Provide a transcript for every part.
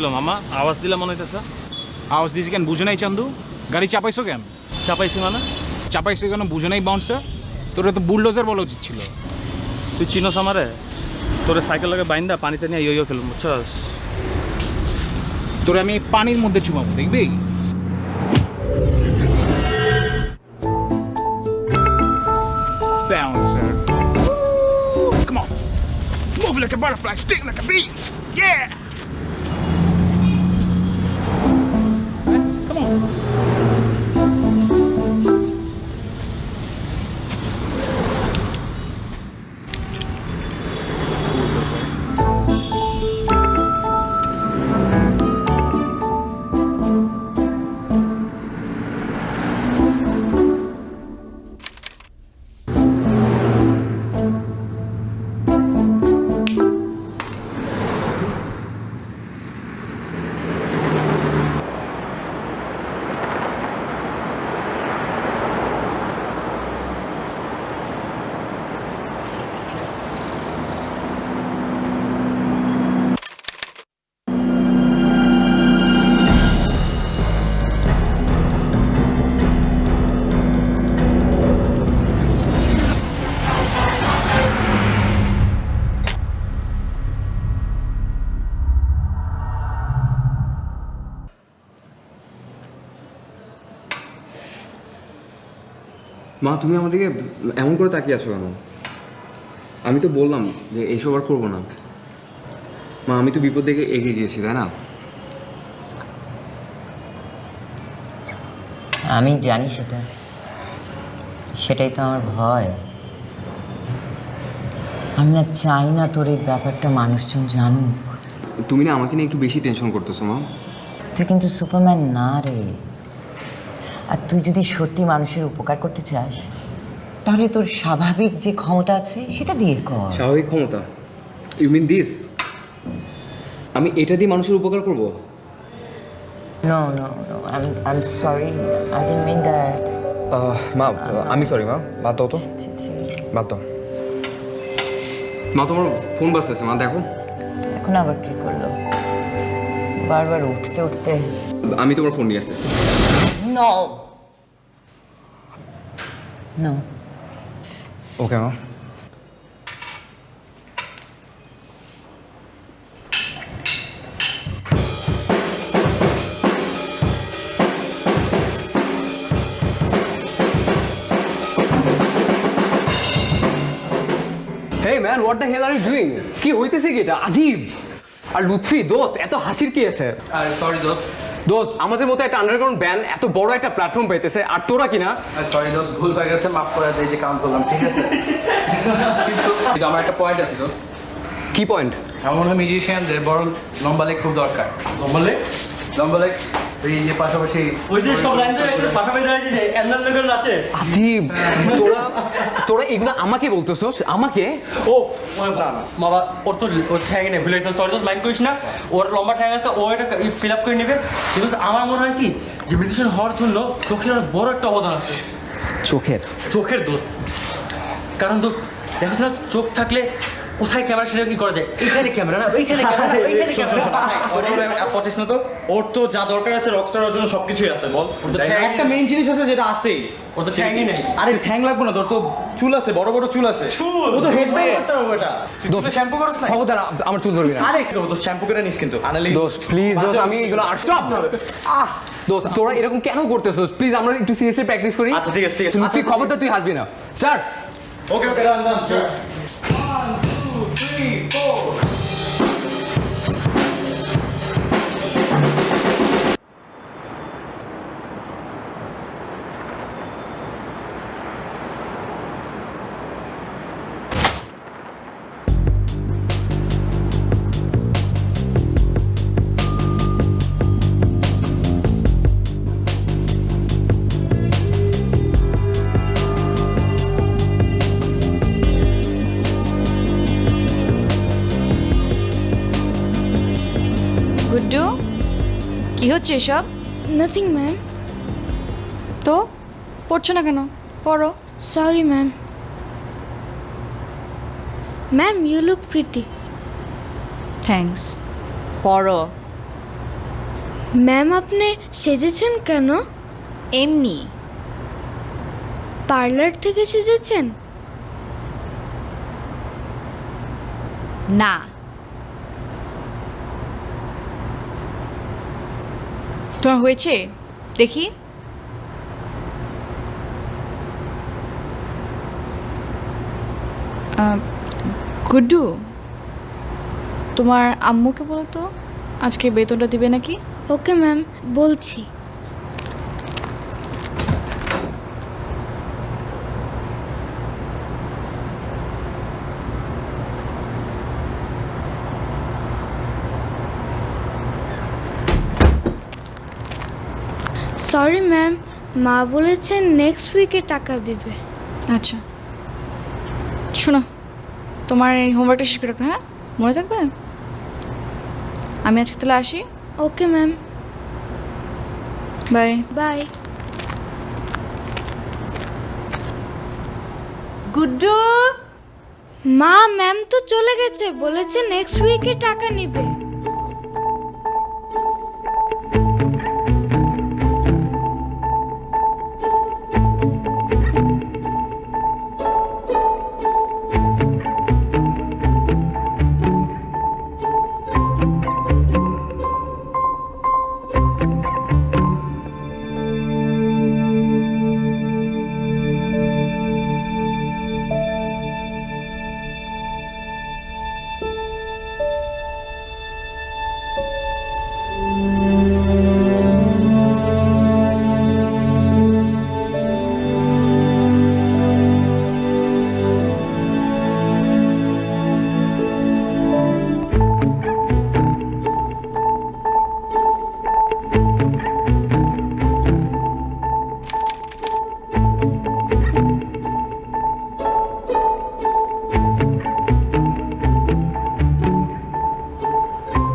দিল মামা? আওয়াজ দিলে মনে হইতেছে। আওয়াজ দিয়েছি কেন বুঝো নাই চান্দু? গাড়ি চাপাইছো কেন? চাপাইছি মানে? চাপাইছো কেন বুঝো নাই বাউন্সার? তোর তো বুলডোজার বলা উচিত ছিল। তুই চিনোস আমারে? তোরে সাইকেল লাগে বাইন্দা পানিতে নিয়ে ইয়ো খেলুম, বুঝছস? তোরে আমি পানির মধ্যে চুমাবো, দেখবি? Bouncer. Come on. Move like a butterfly, sting like a bee. Yeah. Come on. মা তুমি আমাদেরকে এমন করে তাকিয়ে আছো কেন? আমি তো বললাম যে এইসব আর করবো না। মা আমি তো বিপদ দেখে এগিয়ে গিয়েছি, তাই না? আমি জানি সেটাই তো আমার ভয়। আমি না চাই না তোর এই ব্যাপারটা মানুষজন জানুক। তুমি না আমাকে নিয়ে একটু বেশি টেনশন করতেছো মা। তুই কিন্তু সুপারম্যান না রে। আর তুই যদি সত্যি মানুষের উপকার করতে চাস তাহলে তোর স্বাভাবিক যে ক্ষমতা আছে সেটা দিয়ে কর। স্বাভাবিক ক্ষমতা? You mean this? আমি এটা দিয়ে মানুষের উপকার করবো? No no no, I am sorry, I didn't mean that. মা আমি সরি মা, বাদ দাও তো, বাদ দাও। মা তোমার ফোন বাজতেছে মা, দেখো। এখন আবার কি করলো? বারবার উঠতে উঠতে। আমি তোমার ফোন নিয়ে আসতেছি। No no. ওকে মা। Hey man, what the hell are you doing? কি হইতেছে কি এটা? আজীব। আর লুৎফি দোস্ত, এত হাসির কি আছে? আরে সরি দোস্ত। দোস্ত আমাদের মতো একটা আন্ডারগ্রাউন্ড ব্যান্ড এত বড় একটা প্ল্যাটফর্ম পাইতেছে আর তোরা কিনা? সরি দোস্ত, ভুল হয়ে গেছে, মাফ করে দে যে কাম করলাম, ঠিক আছে? কিন্তু আমার একটা পয়েন্ট আছে দোস্ত। কি পয়েন্ট? আমার মনে হয় মিউজিশিয়ানদের বড় লম্বা লেগ খুব দরকার। লম্বা লেগ এই যে পাশাপাশি ওই যে সব লাইন ধরে পাশাপাশি দাঁড়িয়ে যে এন্ডার লেগের আছে। আজীব। তোরা এগুলো আমাকে বলতেছস? আমাকে? ও বাবা, ওর তো ওর ঠ্যাং নেই, ভুলে গেছে। সরি তো মাইন্ড করিস না, ওর লম্বা ঠ্যাং আছে, ও এটা ফিল আপ করে নেবে। কিন্তু আমার মনে হয় কি যে মিউজিশিয়ান হওয়ার জন্য চোখের অনেক বড় একটা অবদান আছে। চোখের দোষ। কারণ দোষ দেখো না, চোখ থাকলে কোথায় ক্যামেরা সেটা কি করা যায়? এইখানে ক্যামেরা না, ওইখানে ক্যামেরা, ওইখানে ক্যামেরা। পঁচিশ না তো, ওর তো যা দরকার আছে রকস্টারের জন্য সবকিছুই আছে। বল, একটা মেইন জিনিস আছে যেটা আছেই। ওর তো ঠ্যাংই নেই। আরে ঠ্যাং লাগবে না, তোর তো চুল আছে, বড় বড় চুল আছে। ও তো হেড বাই করতে হবে এটা। দোস্ত শ্যাম্পু করছ না? খবরদার আমার চুল ধরবি না। আরে ও তো শ্যাম্পু করে নিস কিন্তু। আনালি দোস্ত প্লিজ দোস্ত, আমি এগুলো আর স্টপ। দোস্ত তোরা এরকম কেন করতেছস? প্লিজ আমরা একটু সিরিয়াসলি প্র্যাকটিস করি। আচ্ছা ঠিক আছে ঠিক আছে। তুই খবরদার তুই হাসবি না। Sir okay okay, done done sir. 1 2 3 4। Guddu, কি হচ্ছে এসব? Nothing ma'am. তো পড়ছো না কেন? পড়ো। Sorry ma'am. Ma'am you look pretty. Thanks. পড়ো। ম্যাম আপনি সেজেছেন কেন? এমনি। পার্লার থেকে সেজেছেন? না। তোমার হয়েছে দেখি। গুড্ডু, তোমার আম্মুকে বলো তো আজকে বেতনটা দিবে নাকি? ওকে ম্যাম, বলছি। সরি ম্যাম, মা বলেছেন নেক্সট উইকে টাকা দেবে। আচ্ছা শোনো, তোমার এই হোমওয়ার্কটা শেষ করে রাখো, হ্যাঁ? মনে থাকবে? আমি আজকে তাহলে আসি। Okay ma'am, bye. Bye. Guddu, মা ম্যাম তো চলে গেছে, বলেছে নেক্সট উইকে টাকা নেবে।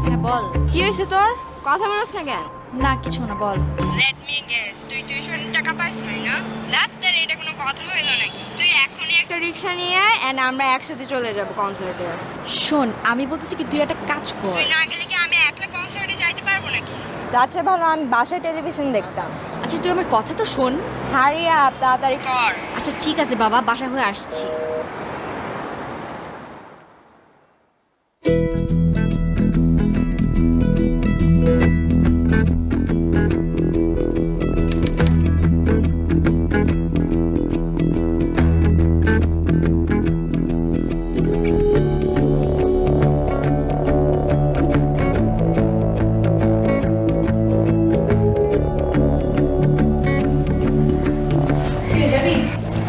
হ্যাঁ বল। কি হয়েছে তোর? কথা বলছ না কেন? না কিছু না, বল। লেট মি গেস, তুই টিউশন টাকা পাইছ না? রাতের এটা কোনো কথা হইলো নাকি? তুই এখনই একটা রিক্সা নিয়ে আয় এন্ড আমরা একসাথে চলে যাব কনসার্টে। শোন, আমি বলতেছি কি তুই একটা কাজ কর। তুই না গেলে কি আমি একলা কনসার্টে যাইতে পারবো নাকি? তার চেয়ে ভালো আমি বাসায় টেলিভিশন দেখতাম। আচ্ছা তুই আমার কথা তো শোন। হারি আপ, তাড়াতাড়ি কর। আচ্ছা ঠিক আছে বাবা, বাসা হয়ে আসছি।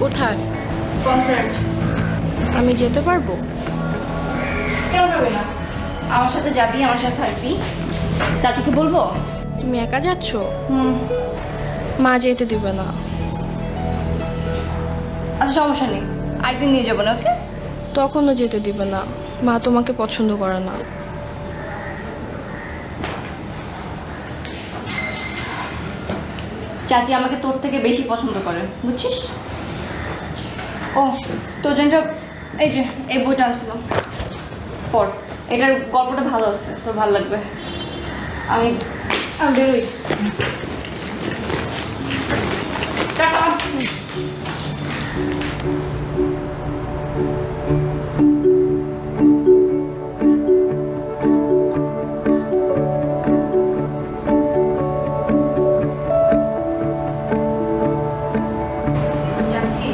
কোথায়? কনসার্ট। আমি যেতে পারবো? কেন পারবে না? আমার সাথে যাবি, আমার সাথে থাকবি। চাচিকে বলবো? তুমি একা যাচ্ছ? মা যেতে দিবে না। আচ্ছা সমস্যা নেই, একদিন নিয়ে যাবো না, ওকে? তখনও যেতে দিবে না, মা তোমাকে পছন্দ করে না। চাচি আমাকে তোর থেকে বেশি পছন্দ করে, বুঝছিস? ও তোর জন্য এই যে এই বইটা আনছিলাম, পড়। এটার গল্পটা ভালো আছে, তোর ভালো লাগবে। আমি আমি বেরোই। টাটা। চাচি,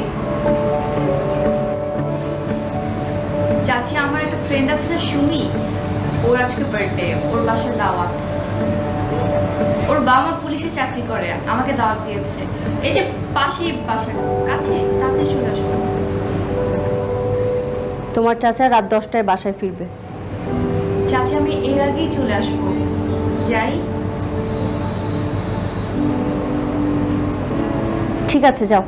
চাচি আমার একটা ফ্রেন্ড আছে না, সুমি, ওর আজকে বার্থডে, ওর বাসায় দাওয়াত। ওর বাবা মা পুলিশে চাকরি করে, আমাকে দাওয়াত দিয়েছে। এই যে পাশেই বাসার কাছে, তাতে চলে আসবো। তোমার চাচা রাত 10টায় বাসায় ফিরবে। চাচি আমি এর আগেই চলে আসবো, যাই। ঠিক আছে, যাও।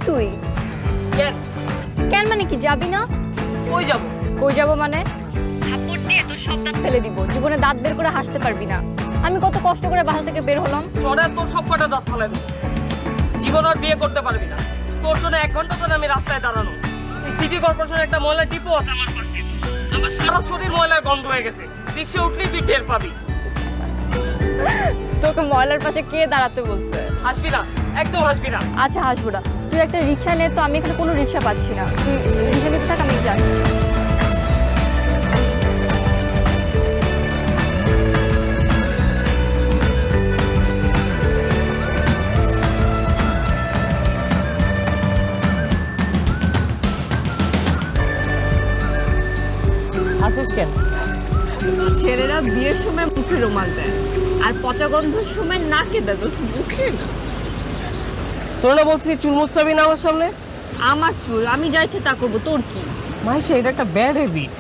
তুই? কেন? কেন মানে কি, যাবি না? কই যাব? কই যাব মানে? থাপ্পড় দিয়ে তোর সব দাঁত ফেলে দিব, জীবনে দাঁত বের করে হাসতে পারবি না। আমি কত কষ্ট করে বাসা থেকে বের হলাম। চড়ে তোর সব কটা দাঁত ফেলে দেবো। জীবন আর বিয়ে করতে পারবি না। তোর জন্য 1 ঘন্টা ধরে আমি রাস্তায় দাঁড়ানো। এই সিটি কর্পোরেশনের একটা ময়লা ডিপো আছে আমার পাশে। আমার সারা শরীর ময়লার গন্ধ হয়ে গেছে। রিক্সা উঠলেই তুই টের পাবি। তোকে ময়লার পাশে কে দাঁড়াতে বলছে? হাসবি না, একদম হাসবি না। আচ্ছা হাসবো না। তুই একটা রিক্সা নে তো, আমি এখানে কোনো রিক্সা পাচ্ছি না। তুই রিক্সা নিতে থাক, আমি যাচ্ছি। হাসিস কেন? ছেলেরা বিয়ের সময় মুখে রুমাল দেয়, আর পচা গন্ধর সময় নাকে দেয়, তো মুখে না। তোর না বলছি চুল মুছতাবি না আমার সামনে? আমার চুল, আমি যা ইচ্ছে তা করবো, তোর কি? মাইশা, এটা একটা ব্যাড হ্যাবিট।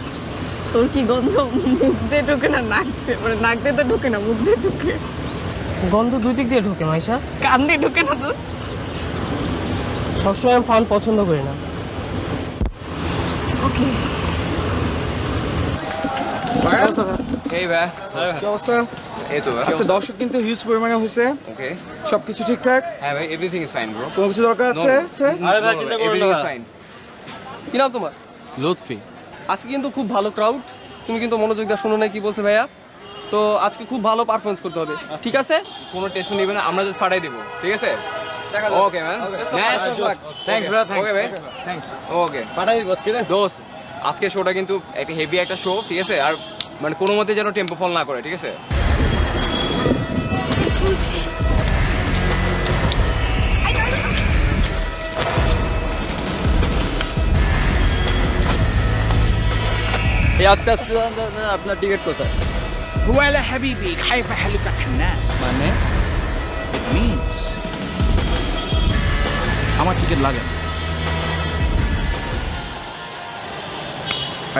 তোর কি গন্ধ মুখ দিয়ে ঢুকে না নাক দিয়ে? মানে নাক দিয়ে তো ঢুকে না, মুখ দিয়ে ঢুকে। গন্ধ দুই দিক দিয়ে ঢোকে মাইশা। কান দিয়ে ঢুকে না দোস্ত। সবসময় আমি ফান পছন্দ করি না। ওকে। এই ভাই, কি অবস্থা? এই তো আচ্ছা, দর্শক কিন্তু হিউজ পরিমাণে হয়েছে, ওকে। সবকিছু ঠিকঠাক? হ্যাঁ ভাই, এভরিথিং ইজ ফাইন ব্রো। কোনো কিছু দরকার আছে? আরে ভাই, চিন্তা করো না এভরিথিং ইজ ভাই। ফাইন। কি নাম তোমার? লুৎফি। আজকে কিন্তু খুব ভালো ক্রাউড, তুমি কিন্তু মনোযোগ দিয়ে শোনো না কি বলছে ভাইয়া। তো আজকে খুব ভালো পারফরমেন্স করতে হবে, ঠিক আছে? কোনো টেনশন নিবে না, আমরা জাস্ট ফাটাই দিব, ঠিক আছে? দেখা যাবে। ওকে ম্যান, থ্যাঙ্কস ব্রো, ওকে ভাই, থ্যাঙ্কস। ওকে পাঠাই আজকে রে। দোস্ত, আজকে শোটা কিন্তু একটা হেভি একটা শো, ঠিক আছে? আর মানে কোনো মতে যেন টেম্পো ফল না করে, ঠিক আছে? এই আস্তে আস্তে আপনার টিকিট কোথায়? হুয়ালা হাবিবি খাইফা হালুকা খান্নাস, মানে মিন্স আমার টিকিট লাগে।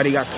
আরিগাতো।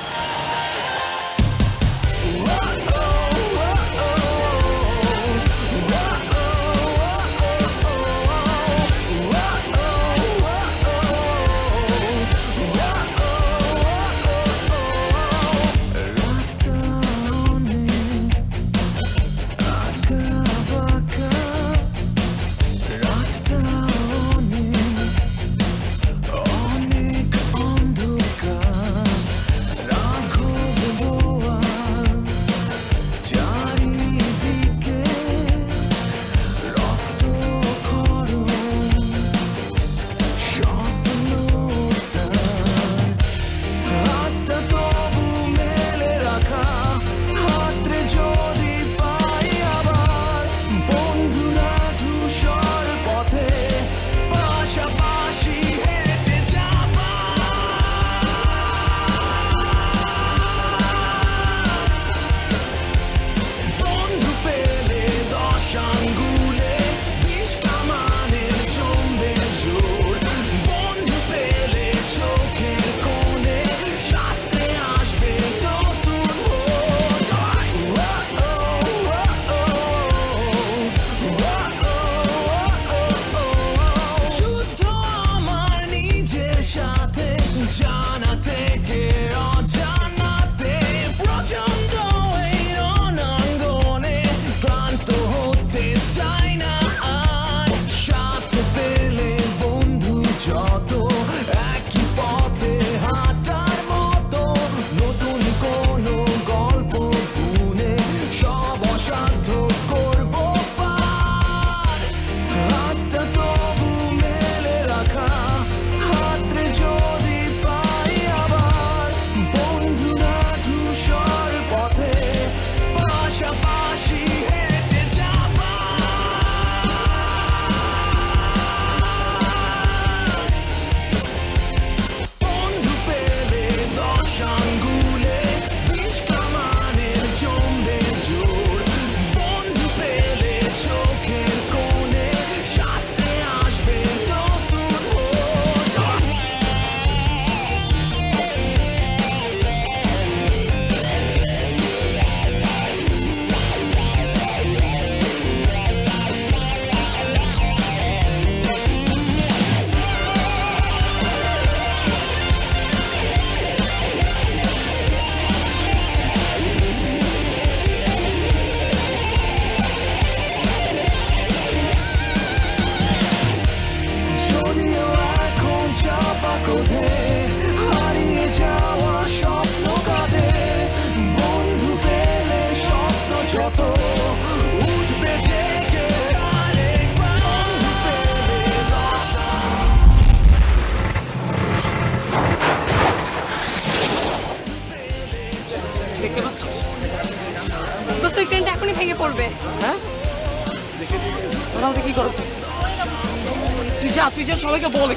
যা তুই যা সবাইকে বল।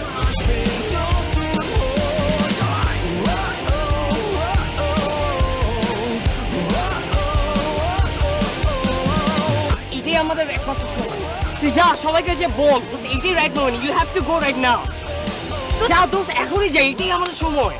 এটাই আমাদের একমাত্র সময়। তুই যা সবাইকে যে বল, এটাই right moment, you have to go right now. যা দোস্ত, এখনই যাই, এটাই আমাদের সময়।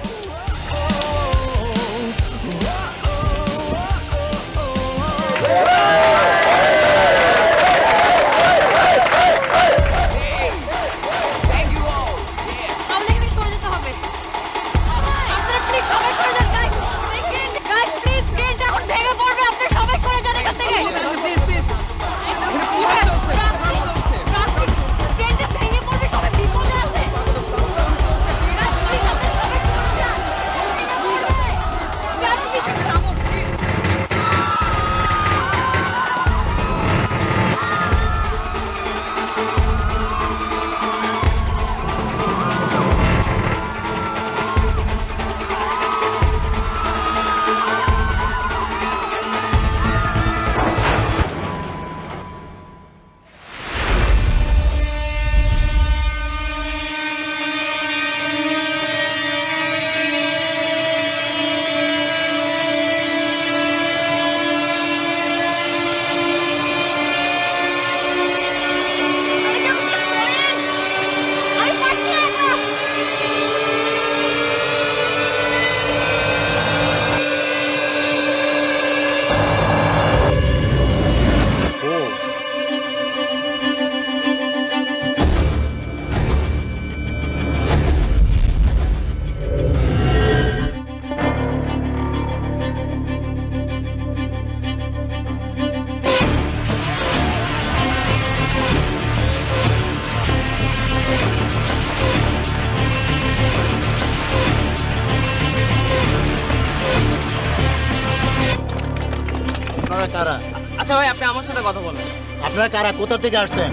আচ্ছা ভাই, আপনি আমার সাথে কথা বলেন। আপনারা কারা, কোথা থেকে আসছেন?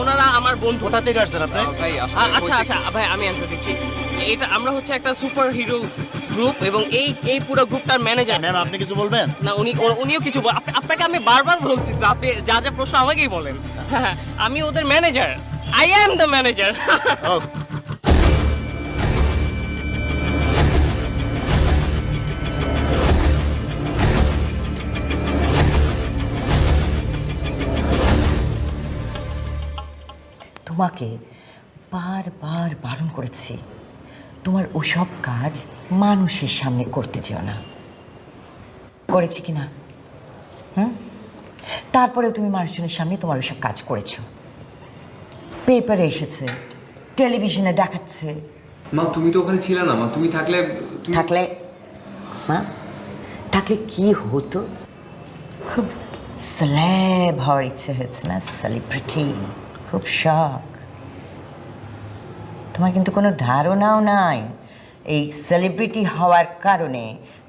ওনারা আমার বন্ধু। কোথা থেকে আসছেন আপনি? আচ্ছা ভাই, আমি অ্যান্সার দিচ্ছি। এটা আমরা হচ্ছে একটা সুপার হিরো গ্রুপ এবং এই পুরো গ্রুপটার ম্যানেজার। ম্যাম, আপনি কিছু বলবেন না? উনিও কিছু আপনাকে আমি বারবার বলছি যে আপনি যা যা প্রশ্ন আমাকেই বলেন। হ্যাঁ, আমি ওদের manager. I am the manager. তোমাকে বারবার বারণ করেছি, তোমার ওসব কাজ মানুষের সামনে করতে যেও না। করেছি কি না? তারপরেও তুমি মানুষজনের সামনে তোমার ওসব কাজ করেছো। পেপারে এসেছে, টেলিভিশনে দেখাচ্ছে। মা তুমি তো ওখানে ছিলে না। মা তুমি থাকলে থাকলে কি হতো? খুব সেলেব হওয়ার ইচ্ছে হয়েছে না? সেলিব্রিটি, খুব শখ। তোমার কিন্তু কোনো ধারণাও নাই এই সেলিব্রিটি হওয়ার কারণে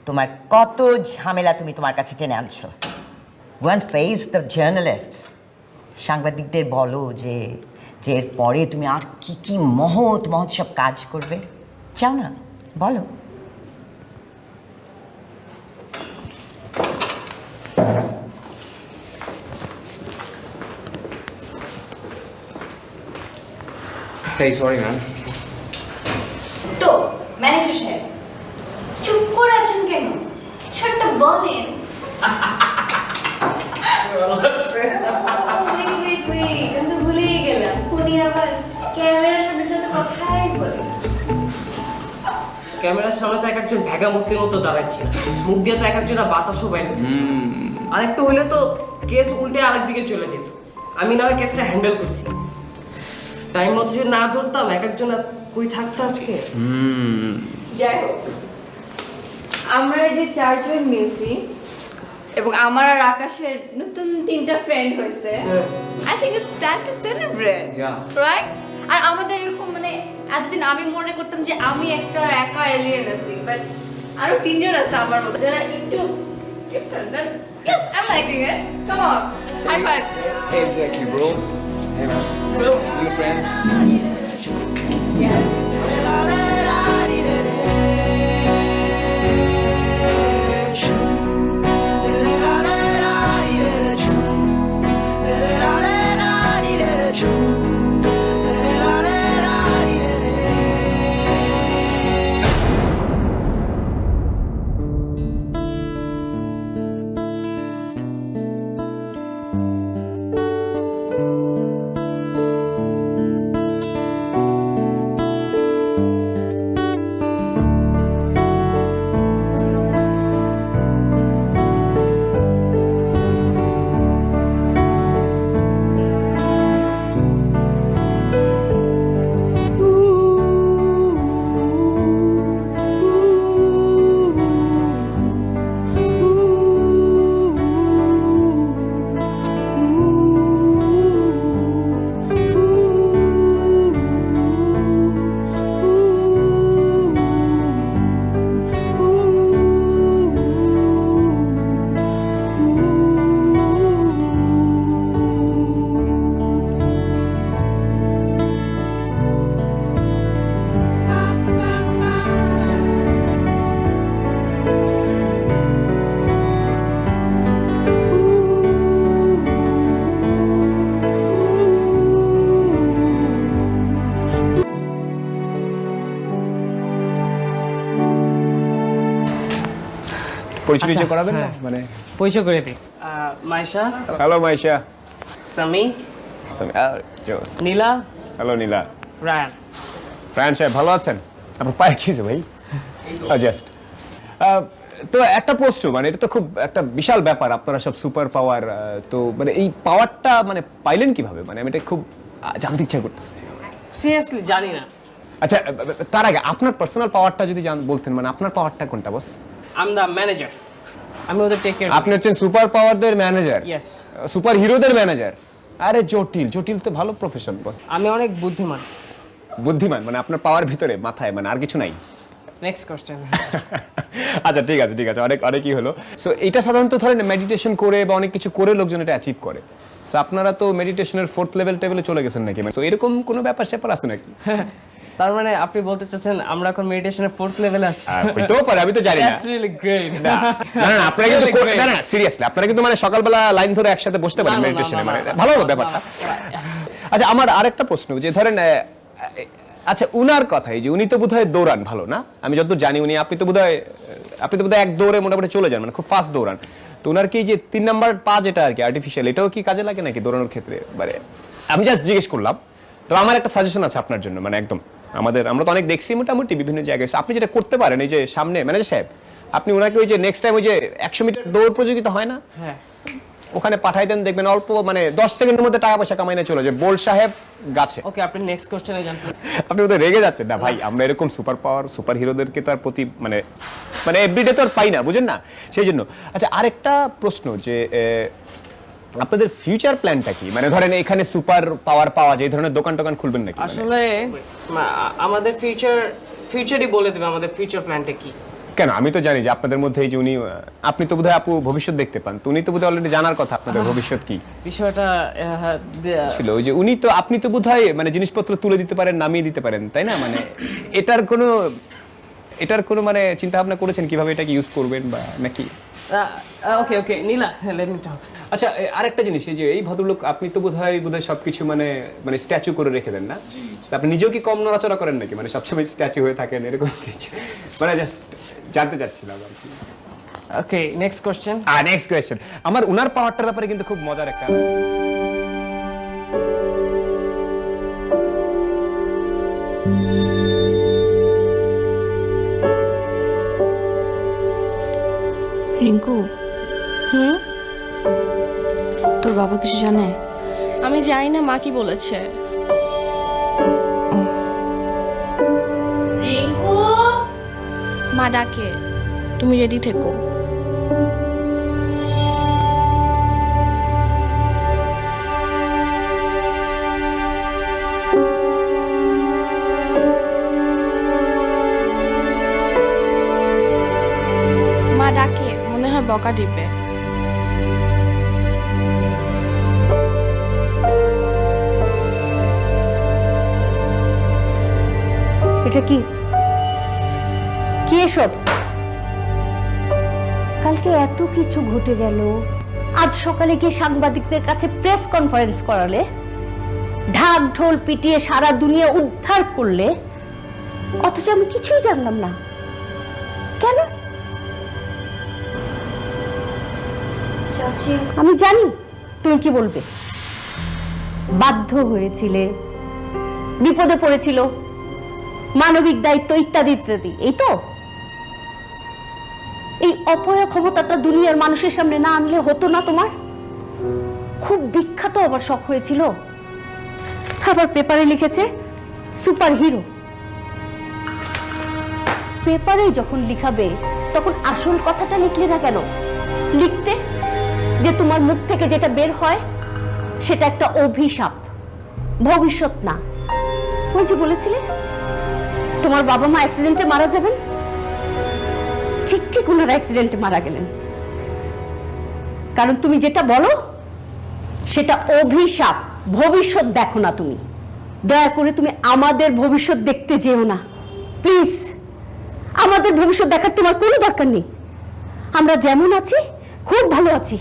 তোমার কত ঝামেলা তুমি তোমার কাছে টেনে আনছো। One face the journalists. সাংবাদিকদের বলো যে এরপরে তুমি আর কি মহৎ সব কাজ করবে, চাও না? বলো। Sorry ma'am. তো ম্যানেজার সাহেব চুপ করে আছেন কেন? কিছু একটা বলেন। ওয়েট, আমি তো ভুলেই গেলাম। উনি আবার ক্যামেরার সামনে সাথে কথাই বলে। ক্যামেরার সামনে তো এক একজন ভেগা মূর্তির মতো দাঁড়াচ্ছে, মুখ দিয়ে তো এক একজন বাতাসও বাইরে। আরেকটু হইলে তো কেস উল্টে আরেকদিকে চলে যেত। আমি না হয় কেসটা হ্যান্ডেল করছি, টাইম মতো যদি না ধরতাম এক একজন কই থাকতো আজকে। যাই হোক, আমরা এই যে চারজন মিলছি এবং আমার আর আকাশের নতুন 3টা ফ্রেন্ড হয়েছে। I think it's time to celebrate, right? আর আমাদের এরকম মানে এতদিন আমি মনে করতাম যে আমি একটা একা এলিয়েন আছি, বাট আরো 3জন আছে আমার মতো যারা একটু different. Yes, I am liking it. Come on, high five. Exactly bro. Hey man, you friends? Yes. পরিচয় করাবেন না মানে পরিচয় করে দিই মাইশা হ্যালো মাইশা সামি জোস নীলা হ্যালো নীলা রায়ান রায়ান সাহেব ভালো আছেন আপনার পায়ে কি হয়েছে ভাই জাস্ট তো একটা প্রশ্ন মানে এটা তো খুব একটা বিশাল ব্যাপার আপনারা সব সুপার পাওয়ার তো মানে এই পাওয়ারটা মানে পাইলেন কিভাবে মানে আমি এটা খুব জানতে ইচ্ছা করতেছি সিরিয়াসলি জানি না আচ্ছা তার আগে আপনার পার্সোনাল পাওয়ারটা যদি বলতেন মানে আপনার পাওয়ারটা কোনটা boss I am the manager আমি ওদের টেক কেয়ার আপনি হচ্ছেন সুপার পাওয়ারদের ম্যানেজার ইয়েস সুপার হিরোদের ম্যানেজার আরে জটিল তো ভালো প্রফেশন বস আমি অনেক বুদ্ধিমান মানে আপনার পাওয়ার ভিতরে মাথায় মানে আর কিছু নাই নেক্সট কোশ্চেন আচ্ছা ঠিক আছে অনেকই হলো সো এটা সাধারণত ধরেন মেডিটেশন করে বা অনেক কিছু করে লোকজন এটা অ্যাচিভ করে সো আপনারা তো মেডিটেশনের 4th লেভেলে চলে গেছেন নাকি সো এরকম কোনো ব্যাপার আছে নাকি তার মানে আপনি বলতে চাচ্ছেন আমরা এখন মেডিটেশনের 4th লেভেলে আছি হইতেও পারে আমি তো জানি না দ্যাটস রিয়েলি গ্রেট না আপনারা কিন্তু না সিরিয়াসলি আপনারা কিন্তু মানে সকালবেলা লাইন ধরে একসাথে বসতে পারেন মেডিটেশনে মানে ভালো হবে ব্যাপারটা আচ্ছা আমার আরেকটা প্রশ্ন যে ধরেন আচ্ছা উনার কথাই যে উনি তো বোধহয় দৌড়ান ভালো না আমি যতদূর জানি আপনি তো বোধহয় এক দৌড়ে মোটামুটি চলে যান মানে খুব ফাস্ট দৌড়ান তো উনার কি যে 3 নাম্বার পা যেটা আর কি আর্টিফিশিয়াল এটাও কি কাজে লাগে নাকি দৌড়ানোর ক্ষেত্রে মানে আমি জাস্ট জিজ্ঞেস করলাম তো আমার একটা সাজেশন আছে আপনার জন্য মানে একদম আমরা তো অনেক দেখছি মোটামুটি বিভিন্ন জায়গায় আপনি যেটা করতে পারেন এই যে সামনে ম্যানেজার সাহেব আপনি ওনাকে ওই যে নেক্সট টাইম ওই যে 100 মিটার দৌড় প্রতিযোগিতা হয় না হ্যাঁ ওখানে পাঠাই দেন দেখবেন অল্প মানে 10 সেকেন্ডের মধ্যে টাকা পয়সা কামাই না চলে যায় বোল্ড সাহেব গাছে ওকে আপনি নেক্সট কোশ্চেনে যান আপনি ওদের রেগে যাচ্ছেন না ভাই আমরা এরকম সুপার পাওয়ার সুপার হিরোদেরকে তার প্রতি মানে এভরিডে তো আর পাই না বুঝেন না সেই জন্য আচ্ছা আরেকটা প্রশ্ন যে আপনাদের ফিউচার প্ল্যানটা কি মানে ধরেন এখানে সুপার পাওয়ার পাওয়া যায় এই ধরনের দোকান খুলবেন নাকি আসলে আমাদের ফিউচারই বলে দেবে আমাদের ফিউচার প্ল্যানটা কি কেন আমি তো জানি যে আপনাদের মধ্যে এই যে উনি আপনি তো বোধহয় আপু ভবিষ্যৎ দেখতে পান তো উনি তো বোধহয় অলরেডি জানার কথা আপনাদের ভবিষ্যৎ কি বিষয়টা ছিল ওই যে আপনি তো বোধহয় মানে জিনিসপত্র তুলে দিতে পারেন নামিয়ে দিতে পারেন তাই না মানে এটার কোনো মানে চিন্তা ভাবনা করেছেন কিভাবে এটাকে ইউজ করবেন বা নাকি ওকে নীলা লেট মি টক আচ্ছা আরেকটা জিনিস এই যে এই ভদ্রলোক আপনি তো বোধহয় সবকিছু মানে স্ট্যাচু করে রেখে দেন না আপনি নিজেও কি কম নড়াচড়া করেন নাকি মানে সবসময় স্ট্যাচু হয়ে থাকেন এরকম কিছু মানে জাস্ট জানতে চাচ্ছিলাম আর কি ওকে নেক্সট কোশ্চেন আমার উনার পাওয়ারটার ব্যাপারে কিন্তু খুব মজার একটা রিঙ্কু তোর বাবা কিছু জানে? আমি জানি না, মা কি বলেছে। রিঙ্কু মা ডাকে, তুমি রেডি থেকো। মা ডাকে, মনে হয় বকা দিবে। এটা কি কি এসব? কালকে এত কিছু ঘটে গেল, আজ সকালে গিয়ে সাংবাদিকদের কাছে প্রেস কনফারেন্স করালে, ঢাক ঢোল পিটিয়ে সারা দুনিয়া উদ্ধার করলে, অথচ আমি কিছুই জানলাম না। কেন? চাচি, আমি জানি তুমি কি বলবে। বাধ্য হয়েছিলে, বিপদে পড়েছিল, মানবিক দায়িত্ব ইত্যাদি ইত্যাদি, এই তো। এই অপয়া ক্ষমতাটা দুনিয়ার মানুষের সামনে না আনলে হতো না তোমার? খুব বিখ্যাত আবার শখ হয়েছিল, আবার পেপারে লিখেছে সুপার হিরো। পেপারে যখন লিখাবে তখন আসল কথাটা লিখলে না কেন? লিখতে যে তোমার মুখ থেকে যেটা বের হয় সেটা একটা অভিশাপ, ভবিষ্যৎ না। ওই যে বলেছিলে তোমার বাবা মা অ্যাক্সিডেন্টে মারা যাবেন, ঠিক ঠিক ওনারা অ্যাক্সিডেন্টে মারা গেলেন। কারণ তুমি যেটা বলো সেটা অভিশাপ, ভবিষ্যৎ দেখো না তুমি। দয়া করে তুমি আমাদের ভবিষ্যৎ দেখতে যেও না প্লিজ। আমাদের ভবিষ্যৎ দেখার তোমার কোনো দরকার নেই। আমরা যেমন আছি খুব ভালো আছি।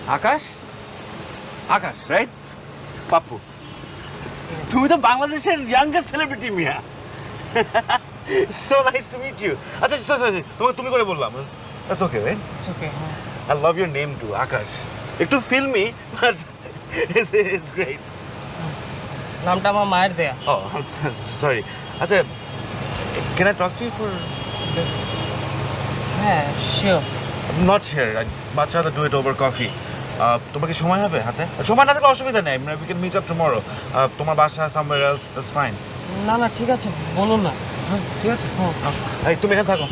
আকাশ আকাশ রাইট পাপ্পু তুমি তো বাংলাদেশের ইয়াংগেস্ট সেলিব্রিটি মিয়া so nice to meet you আচ্ছা তোমাকে তুমি করে বললাম that's okay right it's okay I love your name too Akash একটু ফিল্মি বাট ইটস গ্রেট নামটা আমার মায়ের দেয়া ও সরি আচ্ছা can I talk to you for হ্যাঁ sure not here I much rather do it over coffee তোমার কি সময় হবে হাতে সময় না থাকলে অসুবিধা নেই we can meet up tomorrow তোমার বাসা সামওয়্যার এলস দ্যাটস ফাইন না না ঠিক আছে বলুন না হ্যাঁ ঠিক আছে এই তুমি এখানে থাকো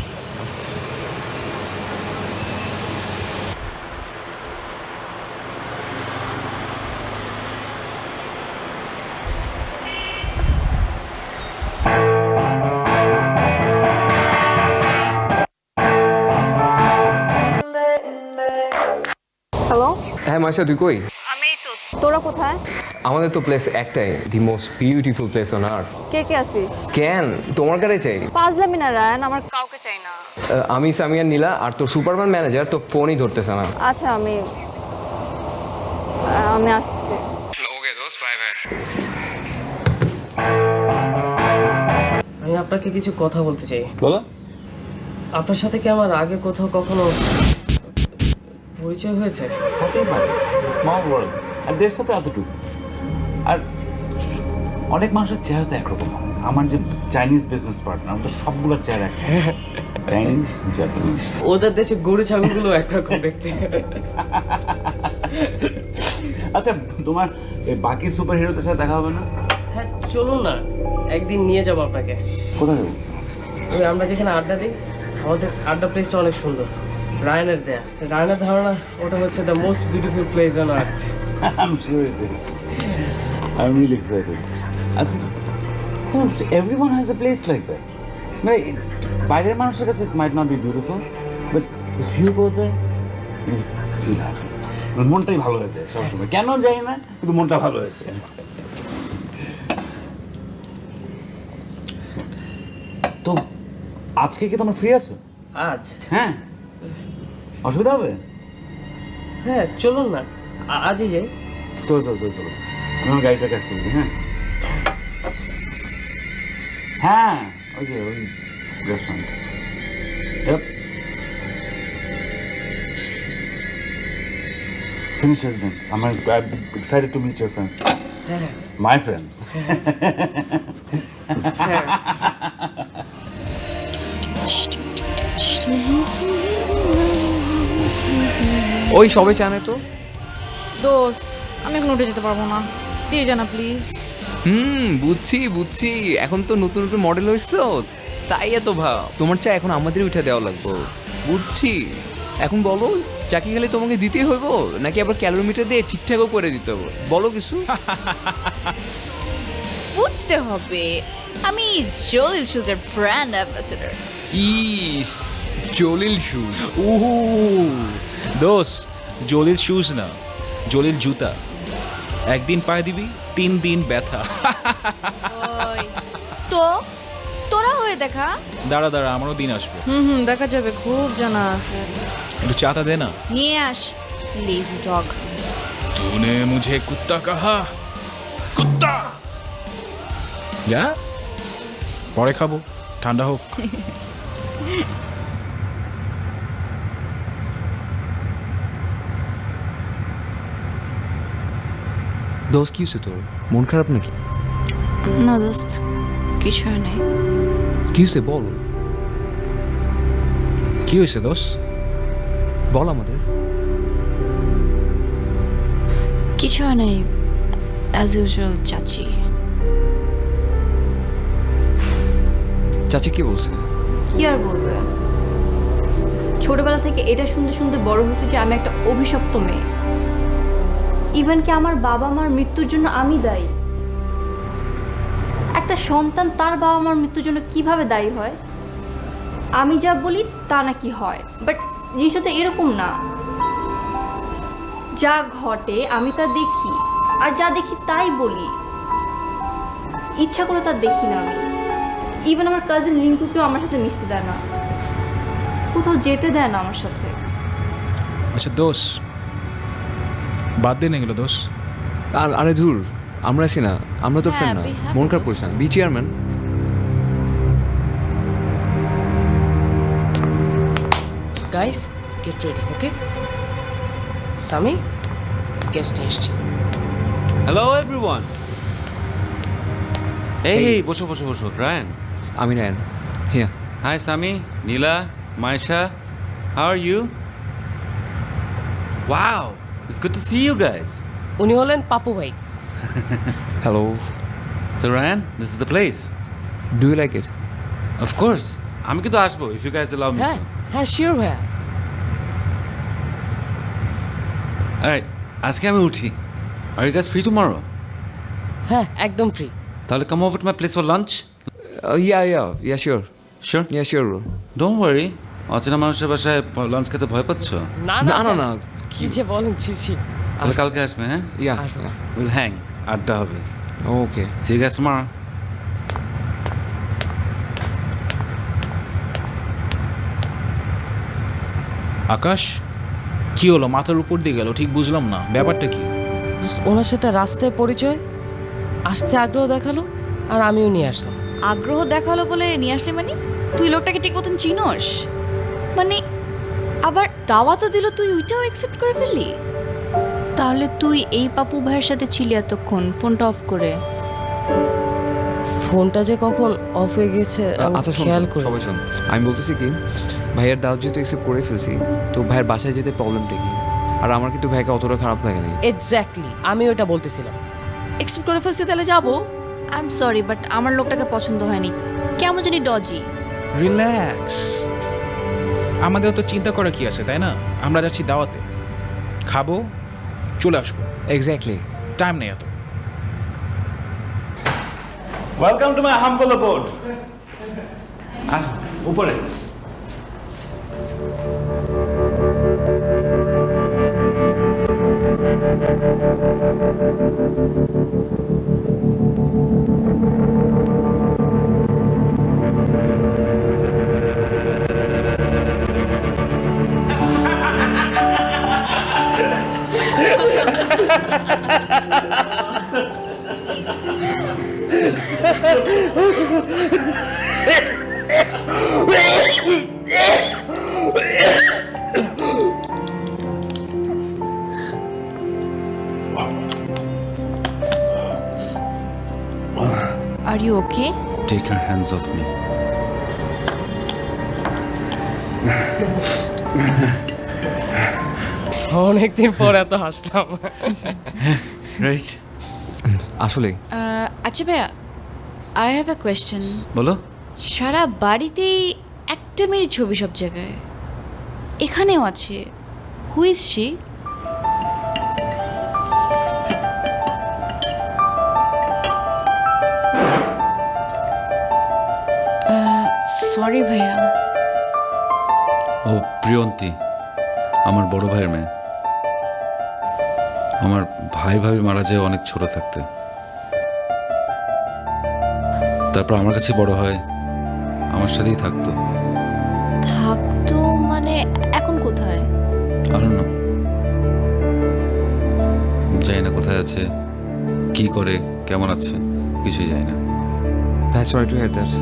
হ্যালো হ্যাঁ মাইশা তুই কই? আমি তো তোরা কোথায় আমাদের তো প্লেস একটাই, the most beautiful place on earth. কে কে আছিস কেন তোমার কাছে চাই? পাজলামি না রায়ান আমার কাউকে চাই না আমি সামিয়া নীলা আর তোর সুপারম্যান ম্যানেজার তো ফোনই ধরতেছে না। আচ্ছা আমি আসছি ওকে দোস্ত বাই বাই। আমি আপনাকে কিছু কথা বলতে চাই। বলো। আপনার সাথে কি আমার আগে কোথাও কখনো পরিচয় হয়েছে? হতেই পারে, স্মল ওয়ার্ল্ড। আর দেশটা তো এতটুকু। আর অনেক মানুষের চেহারা তো একরকম। আমার যে চাইনিজ বিজনেস পার্টনার তো সবগুলোর চেহারা এক চাইনিজ জাপানিজ। ওদের দেশে গরু ছাগলগুলো একরকম দেখতে। আচ্ছা তোমার বাকি সুপার হিরোদের সাথে দেখা হবে না? হ্যাঁ চলুন না, একদিন নিয়ে যাবো আপনাকে। কোথায় যাবো? ওই আমরা যেখানে আড্ডা দিই, আমাদের আড্ডা প্লেসটা অনেক সুন্দর। রায়নের দেয়া, রায়নের ধারণা ওটা হচ্ছে the most beautiful place on earth. I'm sure it is. I'm really excited. Everyone has a place like that. মানে বাইরের মানুষের কাছে it might not be beautiful, but if you go there, you feel happy. মনটাই ভালো হয়ে যায় সবসময়, কেন জানি না কিন্তু মনটা ভালো হয়ে যায়। তো আজকে কি তোমরা ফ্রি আছো? আজ? হ্যাঁ, অসুবিধা হবে? হ্যাঁ চলুন না, আজই যাই। চলো আমি আমার গাড়িটাকে আসতে দিই। হ্যাঁ ওই যে ওই restaurant. Finish it then. I'm excited to meet your friends. My friends. ওই সবে জানে তো। দোস্ত আমি এখন উঠে যেতে পারবো না, দিয়ে জানা প্লিজ। বুঝছি এখন তো নতুন নতুন মডেল হয়েছে তাই এত ভাব। তোমার চা এখন আমাদের উঠে দেওয়া লাগবে। বুঝছি, এখন বলো চা কি খালি তোমাকে দিতেই হইব নাকি আবার ক্যালোরিমিটার দিয়ে ঠিকঠাকও করে দিতে হবে? বলো কিছু। বুঝতে হবে আমি জলিল শুজের ব্র্যান্ড অ্যাম্বাসেডর। ইস, জলিল শুজ। দোস জলিল শুজ না, জলিল জুতা। একদিন পায়ে দিবি 3 দিন ব্যথা। তো তোরা হয়ে দেখা। দাঁড়া আমারও দিন আসবে। দেখা যাবে, খুব জানা আছে। একটু চাটা দে না। নিয়ে আস লেজি ডগ। तूने मुझे कुत्ता कहा, कुत्ता। যা পরে খাবো, ঠান্ডা হোক। দোস্ত কি হয়েছে তোর? মন খারাপ নাকি? না দোস্ত কিছু নেই। কি হয়েছে বল। কি হয়েছে দোস? বল আমাদের। কিছু নেই, অ্যাজ ইউজুয়াল। চাচি কি বলছে? কি আর বলবে, ছোটবেলা থেকে এটা শুনতে শুনতে বড় হয়েছে যে আমি একটা অভিশপ্ত মেয়ে। ইভেন কি আমার বাবা মার মৃত্যুর জন্য আমি দায়ী। একটা সন্তান তার বাবা মার মৃত্যুর জন্য কিভাবে দায়ী হয়? আমি যা বলি তা নাকি হয়, বাট জিনিসটা তো এরকম না। যা ঘটে আমি তা দেখি, আর যা দেখি তাই বলি। ইচ্ছা করে তা দেখি না আমি। ইভেন আমার কাজিন রিঙ্কুকেও আমার সাথে মিশতে দেয় না, কোথাও যেতে দেয় না আমার সাথে। আচ্ছা দোস, বাদ দিন এগুলো দোষ। আরে ধুর, আমরা আছি না, আমরা তো ফ্রেন্ড না, we have মন খারাপ করিস না, be chairman. Guys get ready, okay? Sami, guest এসছে। Hello everyone. এই বসো বসো বসো। রায়ান। আমি Ryan. Hiya. Hi Sami, Nila, Maisha, how are you? Wow, it's good to see you guys. উনি হলেন পাপু ভাই। Hello. So Ryan, this is the place. Do you like it? Of course, আমি কিন্তু আসবো if you guys allow me হ্যাঁ too. হ্যাঁ, sure ভাইয়া। Alright, আজকে আমি উঠি। Are you guys free tomorrow? হ্যাঁ, একদম ফ্রি। তাহলে come over to my place for lunch. Yeah sure. Sure? Yeah sure bro. Don't worry, অচেনা মানুষের বাসায় লাঞ্চ খেতে ভয় পাচ্ছ? না না না না, কি যে বলেন, ছি ছি। তাহলে কালকে আসবে, হ্যাঁ? ইয়া। উইল হ্যাং, আড্ডা হবে। Okay. See you guys tomorrow. Akash, কি হলো? মাথার উপর দিয়ে গেল, ঠিক বুঝলাম না ব্যাপারটা কি। ওনার সাথে রাস্তায় পরিচয়, আসতে আগ্রহ দেখালো, আর আমিও নিয়ে আসলাম। আগ্রহ দেখালো বলে নিয়ে আসলে মানে? তুই লোকটাকে ঠিক মতন চিনস? মানে আবার দাওয়াতও দিল, তুই ওইটাও অ্যাকসেপ্ট করে ফেললি? তাহলে তুই এই পাপু ভাইয়ের সাথে ছিলি এতক্ষণ, ফোনটা অফ করে? ফোনটা যে কখন অফ হয়ে গেছে আমি আচ্ছা শোন, খেয়াল করি। সবাই শোন, আমি বলতেছি কি, ভাইয়ের দাওয়াত যেহেতু অ্যাকসেপ্ট করে ফেলছি, তো ভাইয়ের বাসায় যেতে প্রবলেমটা কি? আর আমার কিন্তু ভাইকে অতটা খারাপ লাগে নাই। এক্স্যাক্টলি, আমি ওটা বলতেছিলাম। অ্যাকসেপ্ট করে ফেলছি, তাহলে যাবো। আই এম সরি, বাট আমার লোকটাকে পছন্দ হয়নি, কেমন জানি ডজি। রিল্যাক্স, আমাদের তো চিন্তা করা কি আছে, তাই না? আমরা যাচ্ছি দাওয়াতে, খাবো, চলে আসবো। এক্স্যাক্টলি, টাইম নেই এত। Welcome to my humble aboard. আসো উপরে। Are you okay? Take your hands off me. অনেকদিন পর এত হাসলাম। Right? আসলে আচ্ছা ভাইয়া, আই হ্যাভ আ কোয়েশ্চেন। বলো। সারা বাড়িতেই একটা মেয়ের ছবি সব জায়গায়, এখানেও আছে। Who is she? সরি ভাইয়া। ও প্রিয়ন্তী, আমার বড় ভাইয়ের মেয়ে। আমার ভাই ভাবি মারা যায় অনেক ছোট থাকতে, তারপর আমার কাছে বড় হয়, আমার সাথেই থাকতো। থাকতো মানে এখন কোথায়? I don't know, জানি না কোথায় আছে, কি করে, কেমন আছে, কিছুই জানি না। ভাই sorry to hear that.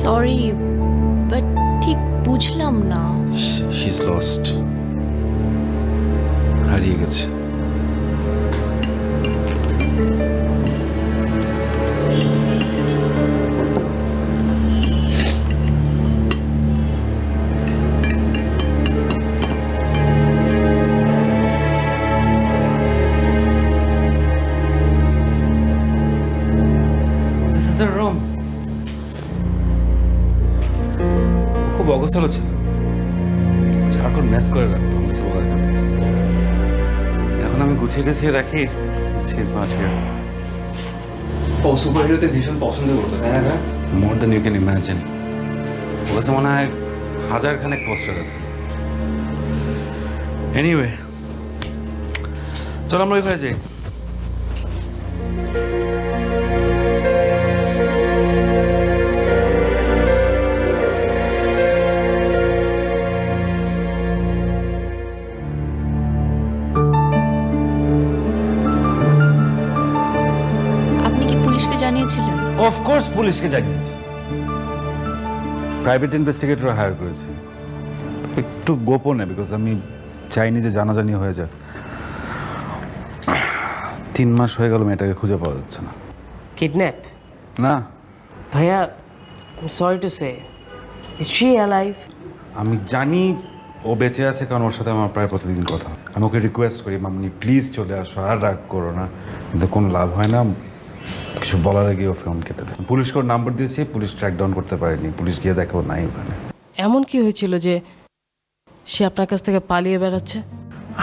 Sorry, but ঠিক বুঝলাম না। শি ইজ লস্ট, হারিয়ে গেছে। This is her room. খুব অগোছালো ছিল, সারাক্ষণ মেস করে রাখতো আমার কিছু বলার কথা। এখন আমি গুছিয়ে টুছিয়ে রাখি, শি ইজ নট হিয়ার। ও সুপার হিরোতে ভীষণ পছন্দ করতো, তাই না? More than you can imagine. ওর কাছে মনে হয় 1000 খানেক পোস্টার আছে। এনিওয়ে, চল আমরা ওই ঘরে যাই। জানিয়েছিলেন? অফকোর্স পুলিশকে জানিয়েছি, প্রাইভেট ইনভেস্টিগেটর হায়ার করেছি, একটু গোপনে, বিকজ আমি চাইনি যে জানাজানি হয়ে যাক। 3 মাস হয়ে গেল মেয়েটাকে খুঁজে পাওয়া যাচ্ছে না। কিডন্যাপ? না ভাইয়া, sorry to say, is she alive? আমি জানি ও বেঁচে আছে, কারণ ওর সাথে আমার প্রায় প্রতিদিন কথা হয়। আমি ওকে রিকোয়েস্ট করি, মামনি প্লিজ চলে আসো, আর রাগ করো না, কিন্তু কোনো লাভ হয় না। কিছু বলার আগে ও ফোন কেটে দেয়। পুলিশকে ওর নাম্বার দিয়েছি, পুলিশ ট্র্যাক ডাউন করতে পারেনি। পুলিশ গিয়ে দেখে ও নাই ওখানে। এমন কি হয়েছিল যে সে আপনার কাছ থেকে পালিয়ে বেড়াচ্ছে?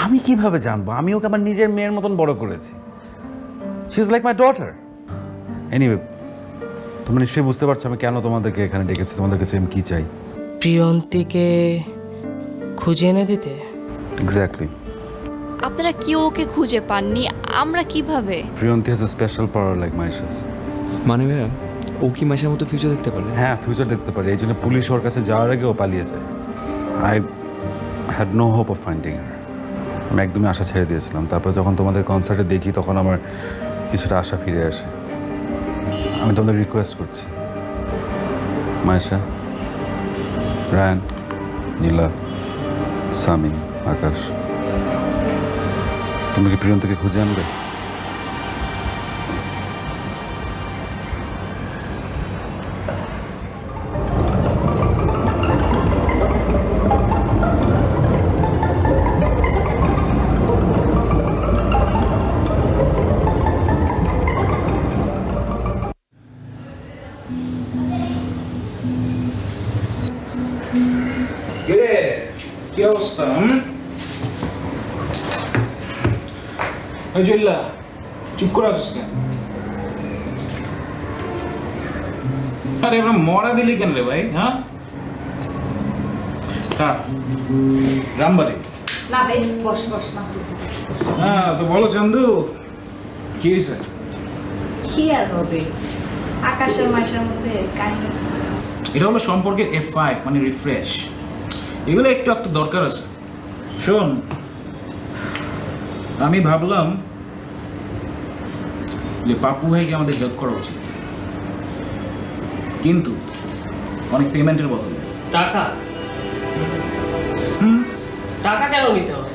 আমি কিভাবে জানবো? আমি ওকে আমার নিজের মেয়ের মতন বড় করেছি। She is like my daughter. Anyway, তোমরা নিশ্চয়ই বুঝতে পারছো আমি কেন তোমাদেরকে এখানে ডেকেছি, তোমাদের কাছে আমি কি চাই। প্রিয়ন্তীকে খুঁজে এনে দিতে? এক্স্যাক্টলি। আপনারা কি ওকে খুঁজে পাননি? আমরা কিভাবে? Priyanti has a special power like Maisha's. মানে ভাইয়া, ও কি মাসের মতো ফিউচার দেখতে পারে? হ্যাঁ, ফিউচার দেখতে পারে। এই জন্য পুলিশ ওর কাছে যাওয়ার আগে ও পালিয়ে যায়। I had no hope of finding her. আমি একদমই আশা ছেড়ে দিয়েছিলাম। তারপর যখন তোমাদের কনসার্টে দেখি, তখন আমার কিছুটা আশা ফিরে আসে। আমি তোমাদের রিকোয়েস্ট করছি, মায়েশা, রায়ান, নীলা, সামি, আকাশ, তুমি কি প্রিয়ন্তকে খুঁজে আনবে? কি অবস্থা? জল্লা চুপ করে আসিস কেন? আরে এবার মরা দিলি কেন রে ভাই? হ্যাঁ, রামবাজি। না ভাই, বস বস, হ্যাঁ, তো বলো চান্দু, কি হয়েছে? কি আর হবে, আকাশের মাসের মধ্যে কাহিনী। এটা হলো সম্পর্কের F5, মানে রিফ্রেশ। এগুলো একটু একটু দরকার আছে। শোন, আমি ভাবলাম যে পাপু ভাইকে আমাদের হেল্প করা উচিত, কিন্তু অনেক পেমেন্টের বদলে। টাকা? টাকা কেন নিতে হবে?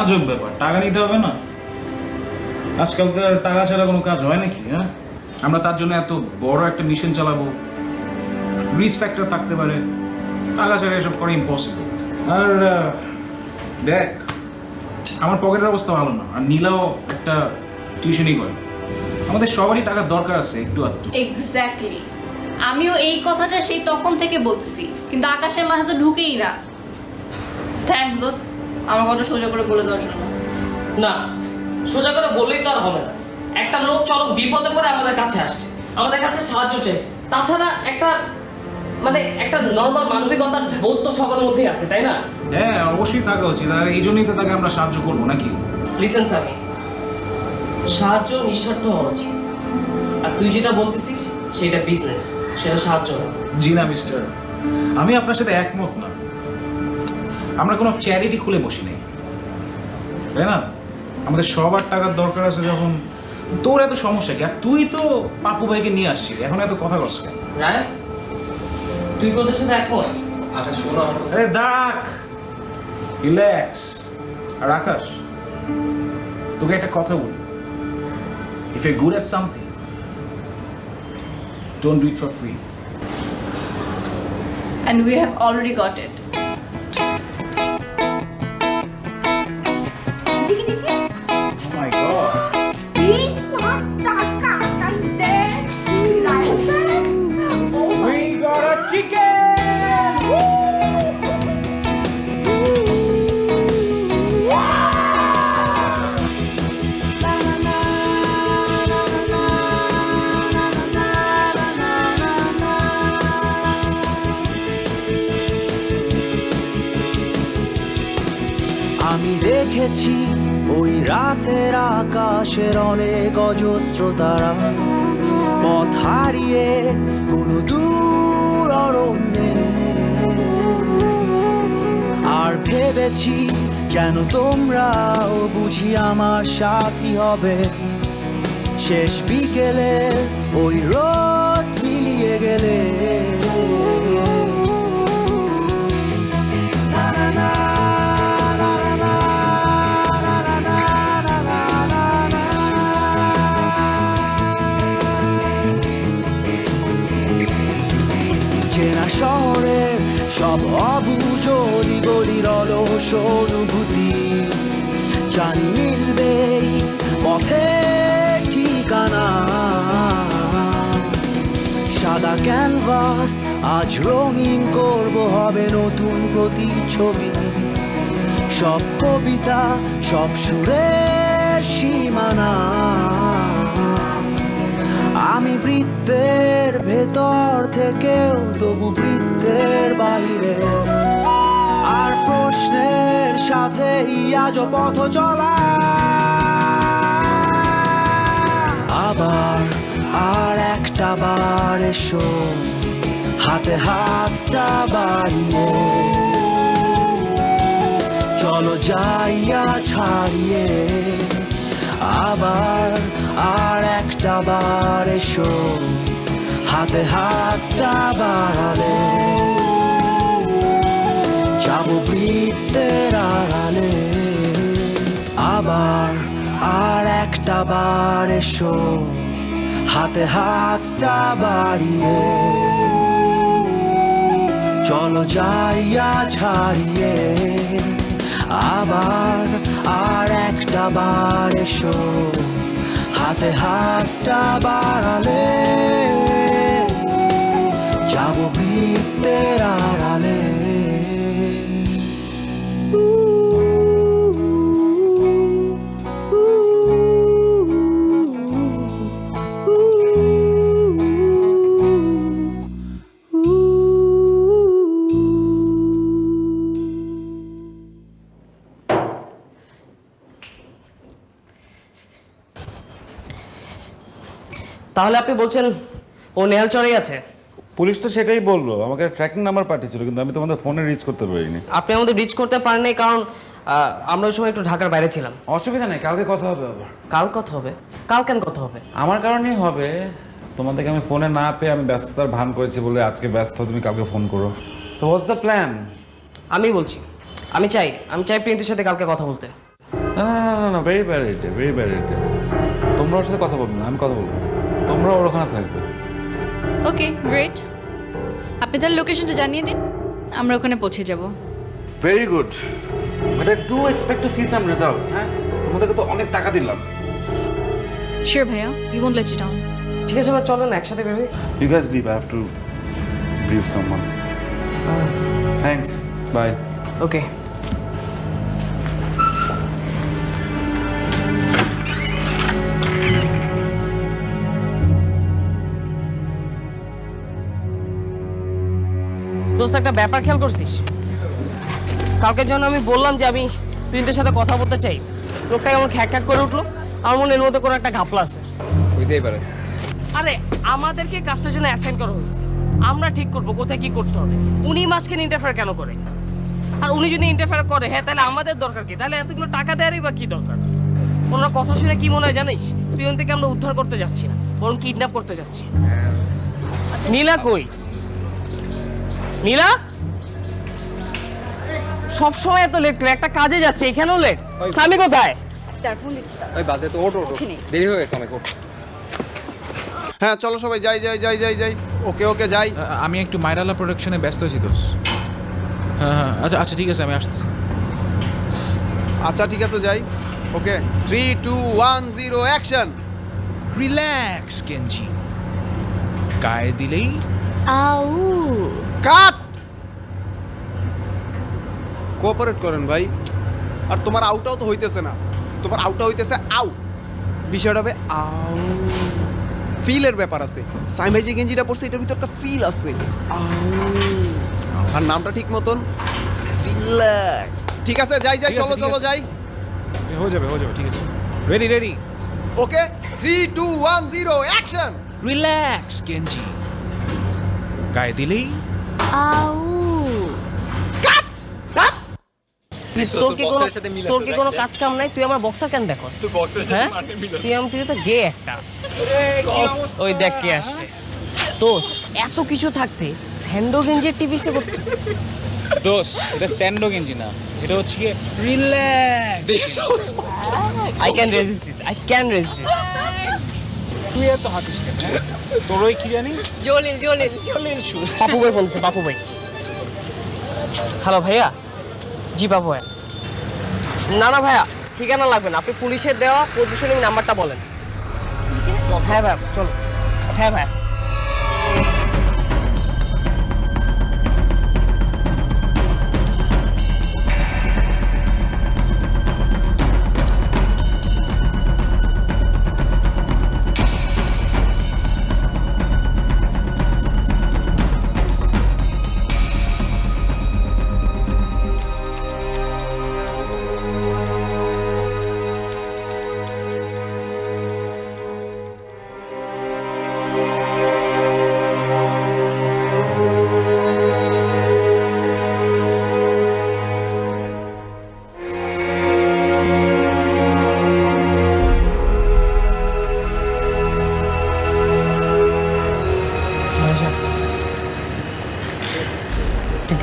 আজব ব্যাপার, টাকা নিতে হবে না? আজকালকার টাকা ছাড়া কোনো কাজ হয় নাকি? হ্যাঁ, আমরা তার জন্য এত বড় একটা মিশন চালাবো, রিস্ক ফ্যাক্টর থাকতে পারে। টাকা ছাড়া এসব করা ইম্পসিবল। আর দেখ, আমার পকেটের অবস্থা ভালো না, আর নীলাও একটা টিউশনই করে। আমাদের সবারই টাকার দরকার আছে একটু আধটু। এক্স্যাক্টলি, আমিও এই কথাটা সেই তখন থেকে বলতেছি, কিন্তু আকাশের মাথা তো ঢুকেই না। থ্যাঙ্কস দোস্ত, আমার কথা সোজা করে বলে দেওয়ার জন্য। না, সোজা করে বললেই তো আর হবে না। একটা লোক চরম বিপদে পড়ে আমাদের কাছে আসছে, আমাদের কাছে সাহায্য চাইছে। তাছাড়া একটা নর্মাল মানবিকতার বোধ তো সবার মধ্যেই আছে, তাই না? হ্যাঁ, অবশ্যই থাকা উচিত, আর এই জন্যই তো তাকে আমরা সাহায্য করবো নাকি? লিসেন সামি, সাহায্য নিঃস্বার্থ হওয়া উচিত। আর তুই যেটা বলতেছিস সেটা বিজনেস, সেটা সাহায্য না। জি না মিস্টার, আমি আপনার সাথে একমত না। আমরা কোনো চ্যারিটি খুলে বসি নাই, তাই না? আমাদের সবার টাকার দরকার আছে যখন। তোর এত সমস্যা কি? আর তুই তো পাপু ভাইকে নিয়ে আসছিস, এখন এত কথা বলছিস কেন? রায়, তুই কোথার সাথে একমত? আচ্ছা শোনো আমার কথা। আরে দাঁড়াক, রিল্যাক্স। আর আকাশ, তোকে একটা কথা বলি, if you good at something, don't do it for free. And we have already got it. My God, we got a chicken! আমি দেখেছি ওই রাতের আকাশের অনেক অজস্র তারা, পথ হারিয়ে কোনো দূর অরণ্যে। আর ভেবেছি যেন তোমরাও বুঝি আমার সাথী হবে, শেষ বিকেলে ওই রোদ মিলিয়ে গেলে চেনা শহরের সব অবুঝ গলির অলস অনুভূতি জানি মিলবে পথের ঠিকানা সাদা ক্যানভাস আজ রঙিন করব হবে নতুন প্রতিচ্ছবি সব কবিতা সব সুরের সীমানা আমি বৃত্তের ভেতর থেকেও তবু বৃত্তের বাইরে আর প্রশ্নের সাথেই আজ পথ চলা আবার আর একটা বার এসো হাতে হাতটা বাড়িয়ে চলো যাইয়া ছাড়িয়ে আবার আর একটা বার এসো হাতে হাতটা বাড়ালে যাবো বৃত্তের আড়ালে আবার আর একটা বার এসো হাতে হাতটা বাড়িয়ে চলো যাইয়া ছাড়িয়ে আবার আর একটা বার এসো হাতে হাতটা বাড়ালে যাবো বৃত্তের আড়ালে তাহলে আপনি বলছেন ও নেহাল চরেই আছে? পুলিশ তো সেটাই বললো, আমাকে ট্র্যাকিং নাম্বার পাঠিয়েছিল, কিন্তু আমি তোমাদের ফোনে রিচ করতে পারিনি। আপনি আমাদের রিচ করতে পারেননি কারণ আমরা ওই সময় একটু ঢাকার বাইরে ছিলাম। অসুবিধা নেই, কালকে কথা হবে আবার। কাল কথা হবে? কাল কেন কথা হবে? আমার কারণেই হবে। তোমাদেরকে আমি ফোনে না পেয়ে আমি ব্যস্ততার ভান করেছি বলে আজকে ব্যস্ত, তুমি কালকে ফোন করো। So what's the plan? আমি বলছি, আমি চাই প্রিয়ন্তীর সাথে কালকে কথা বলতে। না না না না, very bad idea, very bad idea. তোমরা ওর সাথে কথা বলবে না, আমি কথা বলবো। তোমরা ওর ওখানে থাকবে। ওকে গ্রেট, আপনি তাহলে লোকেশনটা জানিয়ে দিন, আমরা ওখানে পৌঁছে যাব। Very good, but I do expect to see some results. হ্যাঁ, তোমাদেরকে তো অনেক টাকা দিলাম। শিওর ভাইয়া, we won't let you down. ঠিক আছে, এবার চলো না একসাথে বেরোই। You guys leave, I have to brief someone. Thanks, bye. ওকে। দোস্ত, একটা ব্যাপার খেয়াল করছিস? কালকের জন্য আমি বললাম যে আমি প্রিয়ন্তীর সাথে কথা বলতে চাই, লোকটা এমন খ্যাক খ্যাক করে উঠলো। আমার মনে এর মধ্যে কোনো একটা ঘাপলা আছে। হইতেই পারে। আরে আমাদেরকে কাজটার জন্য অ্যাসাইন করা হয়েছে, আমরা ঠিক করবো কোথায় কি করতে হবে। উনি মাঝখানে ইন্টারফেয়ার কেন করে? আর উনি যদি ইন্টারফেয়ার করে, হ্যাঁ, তাহলে আমাদের দরকার কি? তাহলে এতগুলো টাকা দেওয়ারই বা কি দরকার? ওনার কথা শুনে কি মনে হয় জানিস? প্রিয়ন্তীকে আমরা উদ্ধার করতে যাচ্ছি না, বরং কিডন্যাপ করতে যাচ্ছি। নীলা কই? নীলা সবসময় এত লেট করে, একটা কাজে যাচ্ছে, এখানেও লেট। স্বামী কোথায়? ওই বাদে তো, ওটো দেরি হয়ে গেছে অনেক। হ্যাঁ চলো সবাই যাই যাই যাই যাই যাই। ওকে ওকে যাই। আমি একটু মাইরালা প্রোডাকশনে ব্যস্ত আছি দোষ। হ্যাঁ হ্যাঁ, আচ্ছা আচ্ছা ঠিক আছে, আমি আসতেছি। আচ্ছা ঠিক আছে যাই। ওকে 3 2 1 0 অ্যাকশন। রিল্যাক্স কেনজি, গায়ে দিলেই আউ কাট। কোঅপারেট করেন ভাই। আর তোমার আউটাও তো হইতেছে না, তোমার আউটটা হইতেছে আউ। বিষয়টা হবে আউ, ফিলের ব্যাপার আছে। সাইম ভাই যে গেঞ্জিটা পড়ছে এটার ভিতর একটা ফিল আছে। আর নামটা ঠিক মতন রিল্যাক্স। ঠিক আছে যাই যাই, চলো চলো যাই। হয়ে যাবে ঠিক আছে। Ready ready. Okay 3 2 1 0 action. Relax Kenji, গায়ে দিলেই আউ। তোর কি কোনো কোনো কাজ কাম নাই? তুই আমার বক্সার কেন দেখো? হ্যাঁ তুই তো গে একটা। ওই দেখ কে আসছে। দোষ এত কিছু থাকতে স্যান্ডো গেঞ্জের টিভিসে করতে। দোষ এটা স্যান্ডো গেঞ্জি না, এটা হচ্ছে কি relax. I can resist this. তুই এত হাঁটিস কেন? তোর ওই কি জানি জলিল পাপু ভাই বলছে, পাপু ভাই। হ্যালো ভাইয়া। জি পাপু ভাই। না ভাইয়া ঠিকানা লাগবে না, আপনি পুলিশের দেওয়া পজিশনিং নাম্বারটা বলেন। হ্যাঁ ভাই চলো। হ্যাঁ ভাই।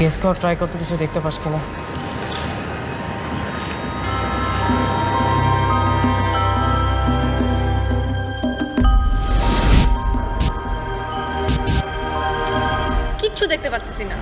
গেস কর, ট্রাই করতে কিছু দেখতে পাস কিনা। কিচ্ছু দেখতে পারতেছি না।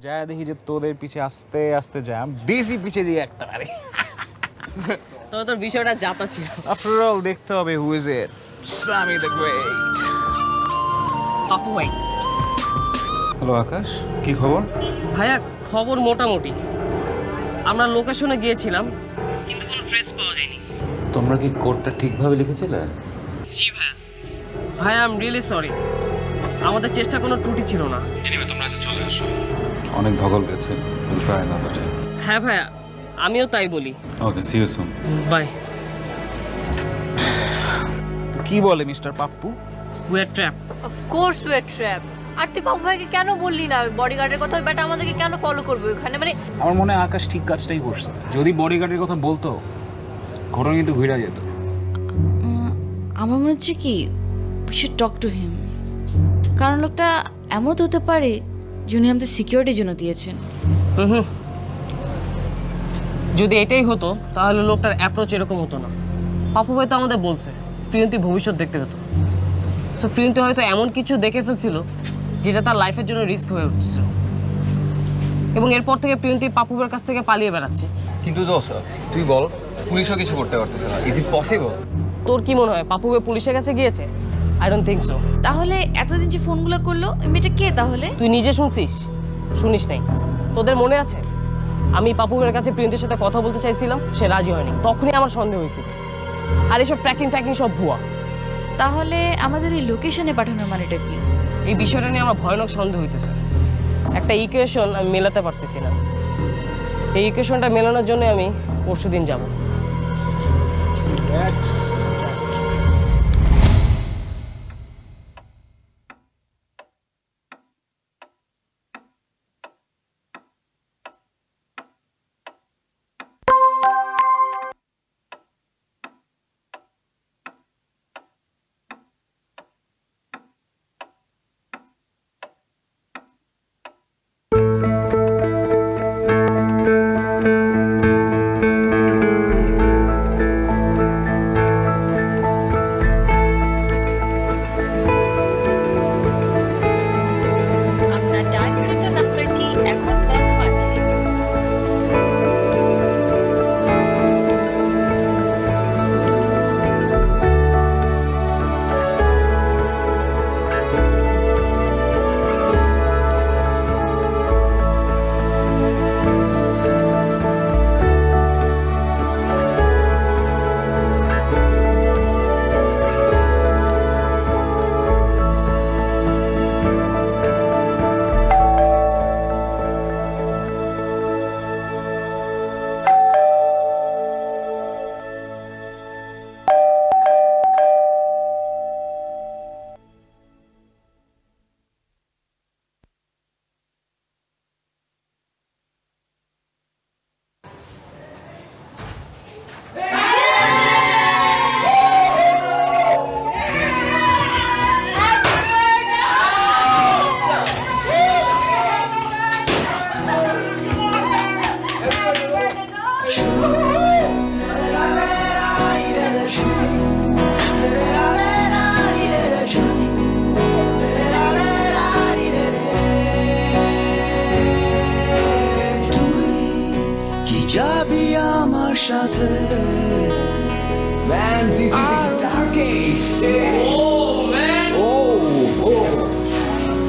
যা দেখি যে তোদের পিছে আস্তে আস্তে জ্যাম দেশি পিছে যে একটা আরে তবে তোর বিষয়টা জাতা ছিল। আফটার অল দেখতে হবে who is it, Sami the great. Papu ভাই। হ্যালো আকাশ, কি খবর? ভাইয়া খবর মোটামুটি। আমরা লোকেশনে গিয়েছিলাম কিন্তু কোনো ট্রেস পাওয়া যায়নি। তোমরা কি কোডটা ঠিকভাবে লিখেছিলে? জি ভাইয়া। ভাইয়া আই এম রিয়েলি সরি, আমাদের চেষ্টা কোনো ত্রুটি ছিল না। এনিওয়ে তোমরা এসে চলে আসো, অনেক ধকল গেছে। Will try another time. হ্যাঁ ভাইয়া আমিও তাই বলি। Okay, see you soon. Bye. কি বলে mister Pappu? We are trap. Of course we are trap. আর তুই পাপু ভাইকে কেন বললি না বডিগার্ডের কথা? ওই ব্যাটা আমাদেরকে কেন ফলো করবে ওখানে? মানে আমার মনে হয় আকাশ ঠিক কাজটাই করছে। যদি বডিগার্ডের কথা বলতো ঘটনা কিন্তু ঘুরে যেত। আমার মনে হচ্ছে কি we should talk to him, কারণ লোকটা এমন হতে পারে যিনি আমাদের সিকিউরিটির জন্য দিয়েছেন। যদি এটাই হতো তাহলে লোকটার অ্যাপ্রোচ এরকম হতো না। পাপু ভাই তো আমাদের বলছে প্রিয়ন্তী ভবিষ্যৎ দেখতে পেত। সো প্রিয়ন্তী হয়তো এমন কিছু দেখে ফেলছিল যেটা তার লাইফের জন্য রিস্ক হয়ে উঠছিল, এবং এরপর থেকে প্রিয়ন্তী পাপুবের কাছ থেকে পালিয়ে বেড়াচ্ছে। কিন্তু দোস্ত তুই বল, পুলিশও কিছু করতে পারতেছে না। Is it possible? তোর কি মনে হয় পাপুবে পুলিশের কাছে গিয়েছে? I don't think so. তাহলে এতদিন যে ফোনগুলো করলো ওই মেয়েটা কে তাহলে? তুই নিজে শুনছিস? শুনিস নাই? তোদের মনে আছে আমি পাপুবের কাছে প্রিয়ন্তীর সাথে কথা বলতে চাইছিলাম, সে রাজি হয়নি, তখনই আমার সন্দেহ হয়েছিল। আর এসব ট্র্যাকিং ফ্যাকিং সব ভুয়া। তাহলে আমাদের এই লোকেশনে পাঠানোর মানেটা কি? এই বিষয়টা নিয়ে আমার ভয়ানক সন্দেহ হইতেছে। একটা ইকুয়েশন আমি মেলাতে পারতেছি না। এই ইকুয়েশনটা মেলানোর জন্য আমি পরশুদিন যাব।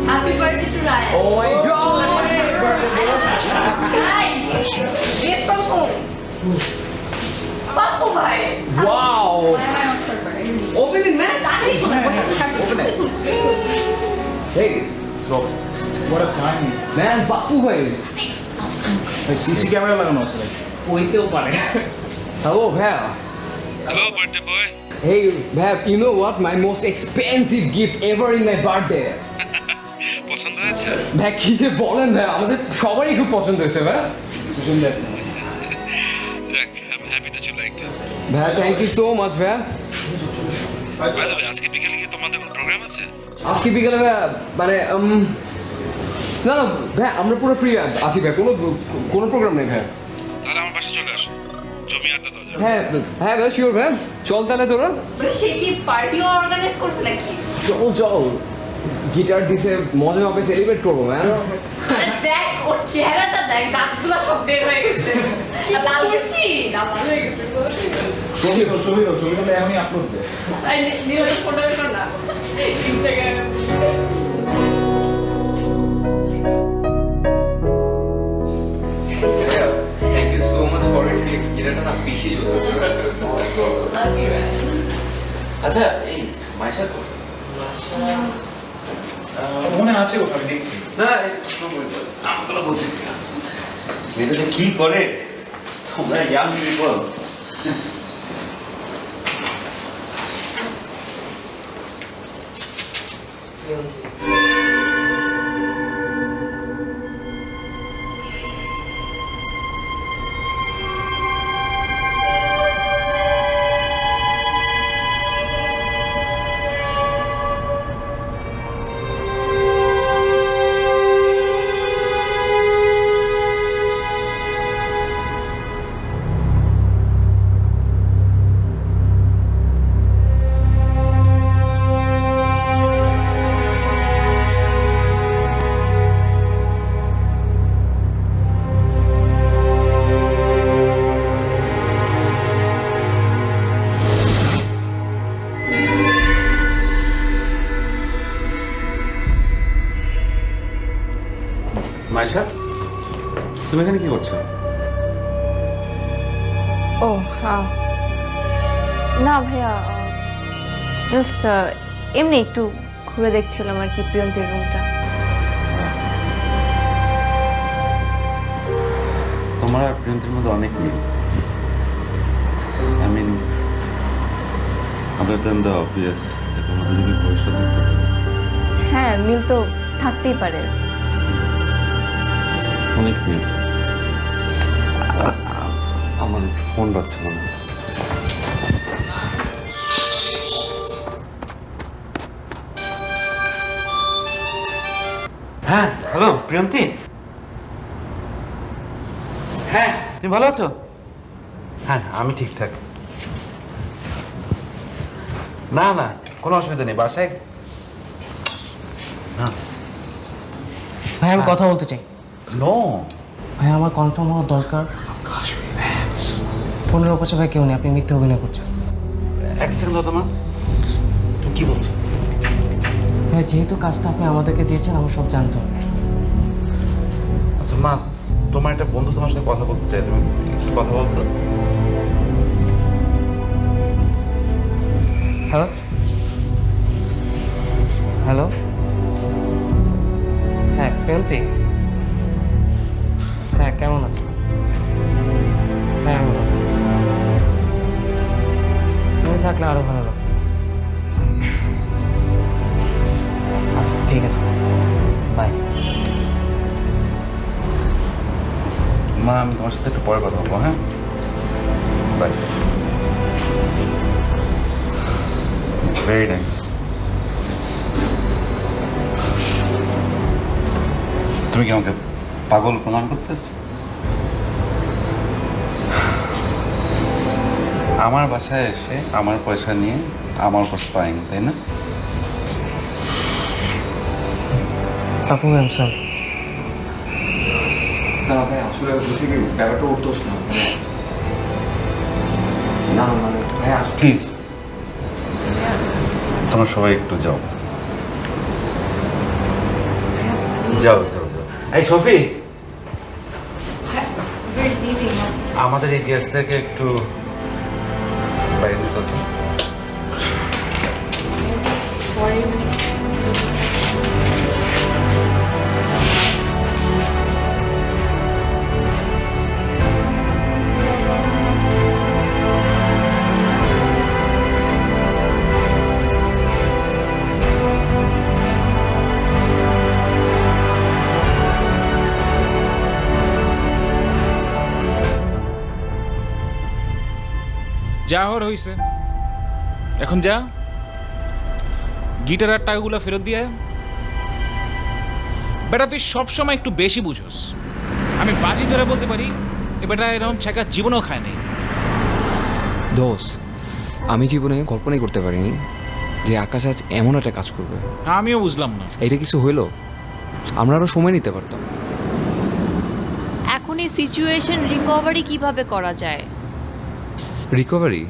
Happy birthday to Rayan. Oh my God! Yes, Papu. Papu ভাই। Wow! Open it, man. Hey, What a time. man, Papu ভাই। সিসি ক্যামেরা লাগানো আছে নাকি? হইতেও পারে। Hello, ভাইয়া। হ্যালো বার্থডে বয় Hey, ভাইয়া, you know what? My most expensive gift ever in my birthday. পছন্দ হয়েছে ভাই কি যে বলেন ভাই, আমাদের সবারই খুব পছন্দ হয়েছে ভাই। যাক I am happy that you liked it ভাইয়া, থ্যাংক ইউ সো মাচ ভাইয়া। বাই দ্য ওয়ে আজকে বিকেলে কি তোমাদের কোনো প্রোগ্রাম আছে আজকে বিকেলে ভাইয়া মানে না না ভাই, আমরা পুরো ফ্রি আছি ভাই, কোনো প্রোগ্রাম নেই ভাই। তাহলে আমার বাসায় চলে আসো জমি আড্ডা দাও যাবে হ্যাঁ হ্যাঁ ভাই, শিওর ভাই, চল তাহলে তোরা। সে কি পার্টিও অর্গানাইজ করছে নাকি? চল গিটার দিছে, মজা হবে, সেলিব্রেট করবো ম্যাম। আরে দেখ ওর চেহারাটা দেখ, দাঁতগুলো সব বের হয়ে গেছে। লাল খুশি, লাল হয়ে গেছে। ছবিটা এখনই আপলোড দে। তাই নিরজ ফটো বের কর না ইনস্টাগ্রামে। Thank you so much for it. গিটারটা না বেশি ইউজ করছো। Love you man. আচ্ছা এই মাইশা মনে আছে ওটা আমি দেখছি। না আমরা বলছি মেয়েটা যে কি করে তোমরা ইয়াং পিপল মাইশা তুমি এখানে কি করছো ও হ্যাঁ, না ভাইয়া, জাস্ট এমনি একটু ঘুরে দেখছিলাম আর কি প্রিয়ন্তীর রুমটা। তোমার আর প্রিয়ন্তীর মধ্যে অনেক মিল I mean other than the obvious যে তোমাদের যদি ভবিষ্যৎ দেখতে পারো হ্যাঁ, মিল তো থাকতেই পারে। অনেক মিল আমার ফোন বাজছিল না হ্যাঁ হ্যালো প্রিয়ন্তী হ্যাঁ তুমি ভালো আছো হ্যাঁ আমি ঠিকঠাক না না কোনো অসুবিধা নেই বাসায় না ভাই আমি কথা বলতে চাই। নো ভাই আমার কনফার্ম হওয়া দরকার। ফোনের ওপাশে ভাই কেউ নেই, আপনি মিথ্যে অভিনয় করছেন। এক সেকেন্ড তোমার তুমি কি বলছো ভাই যেহেতু কাজটা আপনি আমাদেরকে দিয়েছেন, আমার সব জানতে হবে। আচ্ছা মা তোমার একটা বন্ধু তোমার সাথে কথা বলতে চাই তুমি একটু কথা বলতো হ্যালো হ্যালো হ্যাঁ প্রিয়ন্তী, হ্যাঁ কেমন আছো? হ্যাঁ আমি ভালো। তুমি থাকলে আরো ভালো লাগতো। আচ্ছা ঠিক আছে, বাই। মা আমি তোমার সাথে একটু পরে কথা বলবো হ্যাঁ বাই ভেরি নাইস তুমি কি আমাকে পাগল প্রমাণ করতে চাচ্ছ আমার বাসায় এসে আমার পয়সা নিয়ে আমার উপর স্পাইং তাই না আপু ম্যাম স্যার না ভাই, আসলে বুঝছি কি ব্যাপারটা উঠতোস না না মানে ভাই প্লিজ তোমরা সবাই একটু যাও যাও যাও যাও। এই শফি, আমাদের এই গেস্টদেরকে একটু বাইরে নিয়ে চলো। সরি মানে যা হওয়ার হইছে, এখন যা গিটার আর টাকাগুলো ফেরত দিয়ে আয়। বেটা তুই সবসময় একটু বেশি বুঝোস, আমি বাজি ধরে বলতে পারি এ বেটা এরকম ছেঁকা জীবনেও খায় নাই। দোষ, আমি জীবনে কল্পনাই করতে পারিনি যে আকাশ আজ এমন একটা কাজ করবে। আমিও বুঝলাম না এটা কিছু হইলো, আমরা আরো সময় নিতে পারতাম। এখন এই সিচুয়েশন রিকভারি কিভাবে করা যায়? রিকভারি?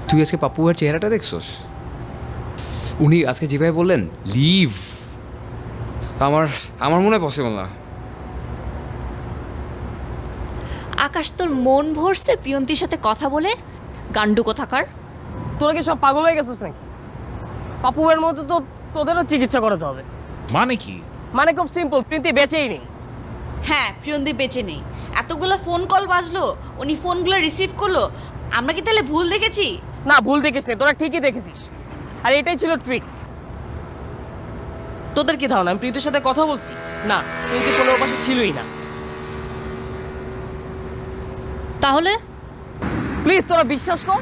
তুই আজকে পাপ্পু ভাইয়ের চেহারাটা দেখছস? উনি আজকে যেভাবে বললেন লিভ, আমার মনে হয় পসিবল না। আকাশ, তোর মন ভরছে প্রিয়ন্তীর সাথে কথা বলে? গান্ডু কোথাকার! তোরা কি সব পাগল হয়ে গেছিস নাকি? পাপুবের মতো তো তোদেরও চিকিৎসা করাতে হবে। মানে কি? মানে খুব সিম্পল, প্রীতি বেঁচেই নেই। হ্যাঁ, প্রিয়ন্তী বেঁচে নেই। এতগুলো ফোন কল বাজলো, উনি ফোনগুলো রিসিভ করলো। আমরা কি তাহলে ভুল দেখেছি? না, ভুল দেখিস নি, তোরা ঠিকই দেখেছিস। আর এটাই ছিল ট্রিক। তোদের কি ধারণা আমি প্রীতির সাথে কথা বলছি? না, প্রীতি কোনো পাশে ছিলই না। তাহলে প্লিজ তোরা বিশ্বাস কর,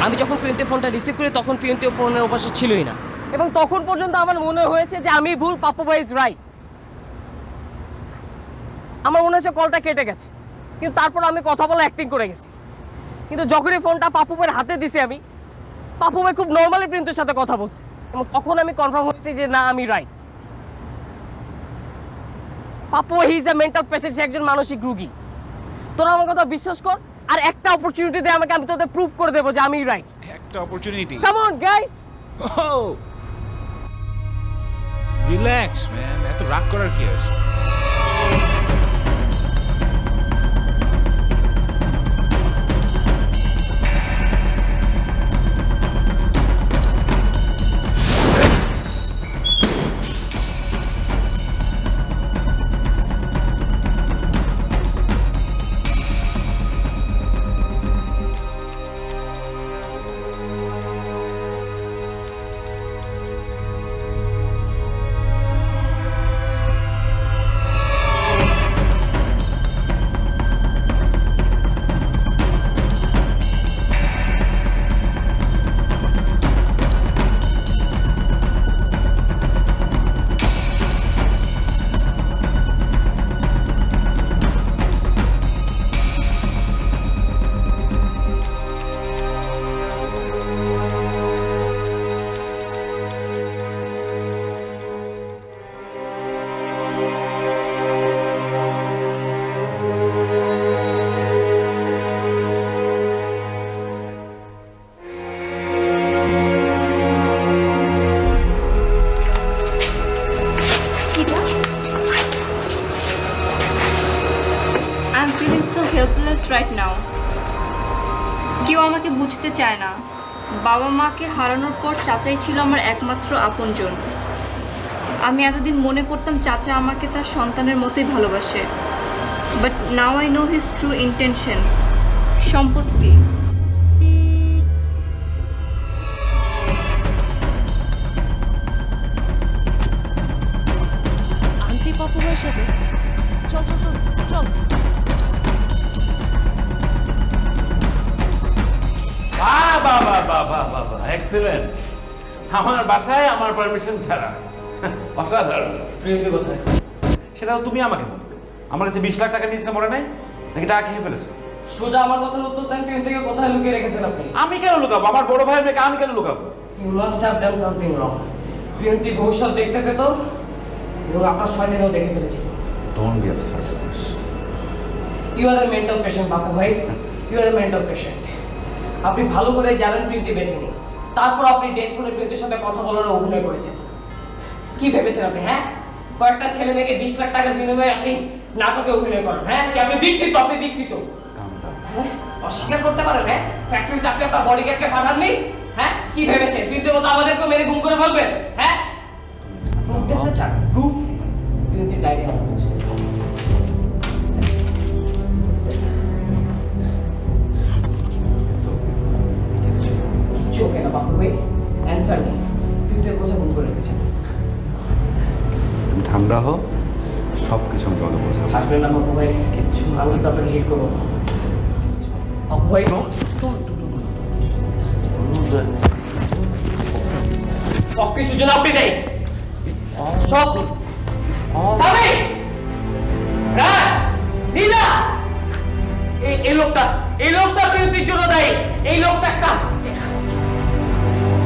আমি যখন প্রিয়ন্তীর ফোনটা রিসিভ করি তখন প্রিয়ন্তী ফোনের ওপাশে ছিলই না, এবং তখন পর্যন্ত আমার মনে হয়েছে যে আমি ভুল, পাপ্পু ভাই ইজ রাইট। আমার মনে হচ্ছে কলটা কেটে গেছে, কিন্তু তারপর আমি কথা বলা অ্যাক্টিং করে গেছি। কিন্তু যখনই ফোনটা পাপ্পু ভাইয়ের হাতে দিছি আমি, পাপ্পু ভাই খুব নর্মালি প্রিয়ন্তীর সাথে কথা বলছে, এবং তখন আমি কনফার্ম হয়েছি যে না, আমি রাইট। পাপ্পু ভাই ইজ আ মেন্টাল পেশেন্ট, সে একজন মানসিক রোগী। তোরা আমার কথা বিশ্বাস কর, আর একটা অপরচুনিটি দে আমাকে, আমি তোদের প্রুফ করে দেবো যে আমি রাইট। একটা opportunity? Come on guys. Relax man, এত রাগ করার কি আছে? Right now. কেউ আমাকে বুঝতে চায় না। বাবা মাকে হারানোর পর চাচাই ছিল আমার একমাত্র আপনজন। আমি এতদিন মনে করতাম চাচা আমাকে তার সন্তানের মতোই ভালোবাসে, but now I know his true intention, সম্পত্তি। আন্টি পাপু ভাইয়ের সাথে চল চল চল চল। এক্সেলেন্ট! আমার বাসায় আমার পারমিশন ছাড়া, অসাধারণ। প্রিয়ন্তী কোথায়? সেটাও তুমি আমাকে বলবে। আমার কাছে 20 লাখ টাকা নিয়েছিলাম, মনে নাই? নাকি টাকা খেয়ে ফেলেছো? সোজা আমার কথার উত্তর দেন, প্রিয়ন্তীকে কোথায় লুকিয়ে রেখেছেন আপনি? আমি কেন লুকাবো? আমার বড় ভাইয়ের মেয়েকে আমি কেন লুকাবো? You must have done something wrong. Priyanti ভবিষ্যৎ দেখতে পেত এবং আপনার শয়তানিও দেখে ফেলেছিল। Don't be upset. You are a mental patient Bapu ভাই, you are a mental patient. আপনি ভালো করে জানেন প্রিয়ন্তী বেঁচে নেই, তারপর আপনি ডেড ফোনে প্রিয়তির সাথে কথা বলার অভিনয় করেছেন। কি ভেবেছেন আপনি? হ্যাঁ, কয়েকটা ছেলে মেয়েকে 20 লাখ টাকার বিনিময়ে আপনি নাটকে অভিনয় করেন? হ্যাঁ, কি আপনি বিকৃত? আপনি বিকৃত। হ্যাঁ, অস্বীকার করতে পারেন? হ্যাঁ, ফ্যাক্টরিতে আপনি আপনার বডিগার্ডকে পাঠাননি? হ্যাঁ, কি ভেবেছেন প্রিয়তির মতো আমাদেরকেও মেরে গুম করে ফেলবেন? হ্যাঁ, প্রুফ দেখতে চান? প্রুফ? প্রিয়তির ডায়েরি আমার কাছে। চোখে না বাপু ভাই, অ্যান্সার নেই। প্রিয়তির কোথায় গুম করে রেখেছেন? তুমি ঠান্ডা হও, সব কিছু আমি তোমাকে বোঝাবো। আসবেন না বাপু ভাই, কিচ্ছু আমি তো আপনাকে হিট করবো না। বাপু ভাই সব কিছুর জন্য আপনি দেয় সব। সামি, রাত, নীলা, এই লোকটা প্রিয়তির জন্য দেয়। এই লোকটা একটা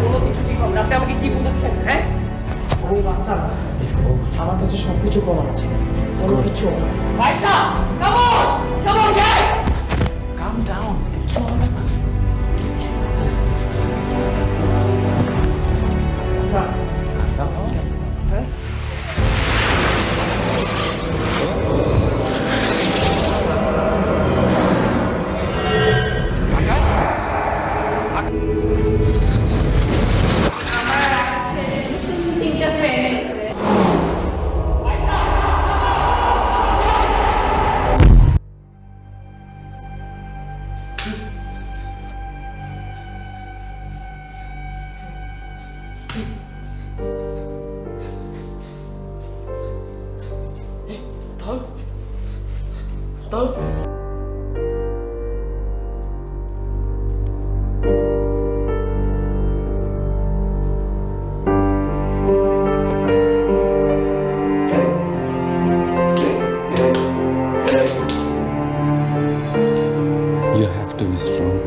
কোনো কিছু ঠিক হবে না। আপনি আমাকে কি বুঝাচ্ছেন? হ্যাঁ, আমি বাচ্চা না, আমার কাছে সবকিছু কম আছে, কোনো কিছু হবে না। পয়সা, come on, come on guys, come down, কিছু হবে না। হ্যাঁ, তিনটা friend You have to be strong.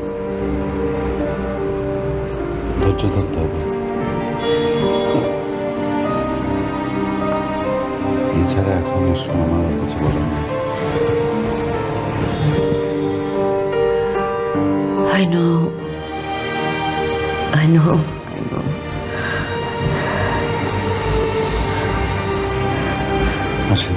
ধৈর্য ধরতে হবে। এছাড়া এখন আসলে আমার আর কিছু বলার নেই। I know. আসেন।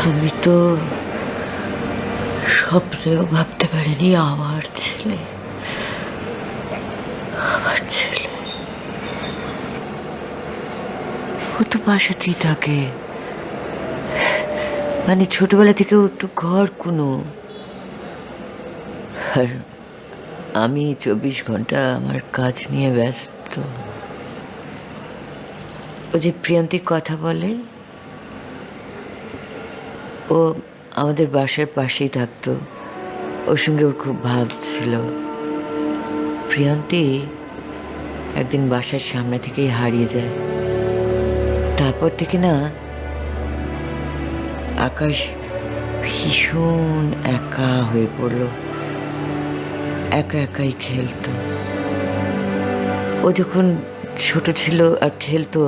আমি তো স্বপ্নেও ভাবতে পারিনি আমার ছেলে ও তো বাসাতেই থাকে, মানে ছোটবেলা থেকেও একটু ঘর কোনো। আর আমি 24 ঘন্টা আমার কাজ নিয়ে ব্যস্ত। ও যে প্রিয়ন্তীর কথা বলে, ও আমাদের বাসার পাশেই থাকতো, ওর সঙ্গে ওর খুব ভাব ছিল। প্রিয়ন্তী একদিন বাসার সামনে থেকেই হারিয়ে যায়। তারপর থেকে না আকাশ ভীষণ একা হয়ে পড়ল, একাই খেলতো। ও যখন ছোট ছিল আর খেলতো,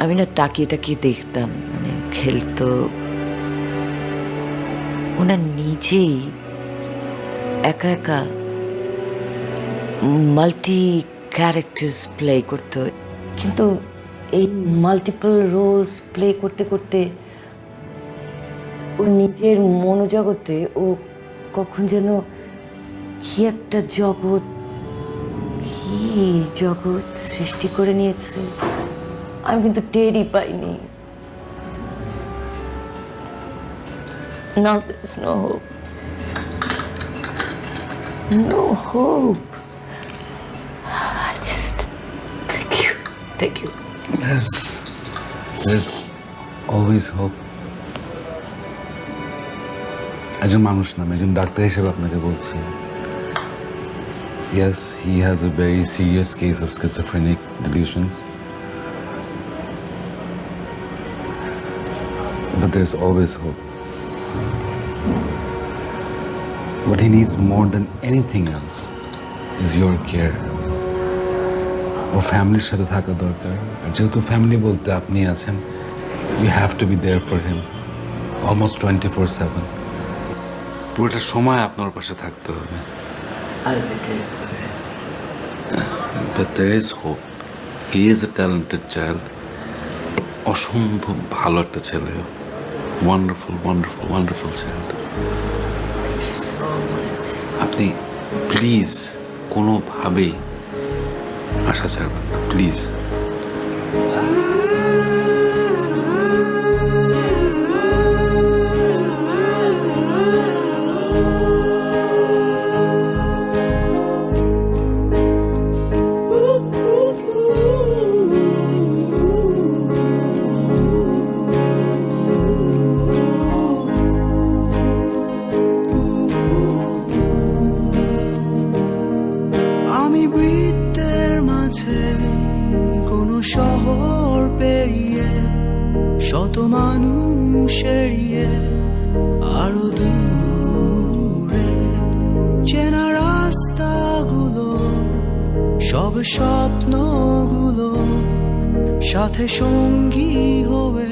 আমি না তাকিয়ে দেখতাম, মানে খেলতো। ওনার নিজেই একা মাল্টি ক্যারেক্টার্স প্লে করতো, কিন্তু এই মাল্টিপল রোলস প্লে করতে করতে ও নিজের মনোজগতে ও কখন যেন কি একটা জগৎ সৃষ্টি করে নিয়েছে, আমি কিন্তু টেরই পাইনি। Now there's no hope. No hope. I just thank you. There's always hope. একজন মানুষ নামে একজন ডাক্তার হিসেবে আপনাকে বলছি, yes, he has a very serious case of schizophrenic delusions. But there's always hope. What he needs more than anything else is your care. ও ফ্যামিলির সাথে থাকা দরকার, আর যেহেতু ফ্যামিলি বলতে আপনি আছেন, you have to be there for him almost 24/7. পুরোটা সময় আপনার পাশে থাকতে হবে। But there is hope. He is a talented child. অসম্ভব ভালো একটা ছেলে। Wonderful, wonderful, wonderful child. Thank you so much. আপনি প্লিজ কোনোভাবেই আশা ছাড়বেন না, প্লিজ। আমি বৃত্তের মাঝে কোনো শহর পেরিয়ে শত মানুষ এড়িয়ে আরো দূরে চেনা রাস্তাগুলো সব স্বপ্নগুলো সাথে সঙ্গী হবে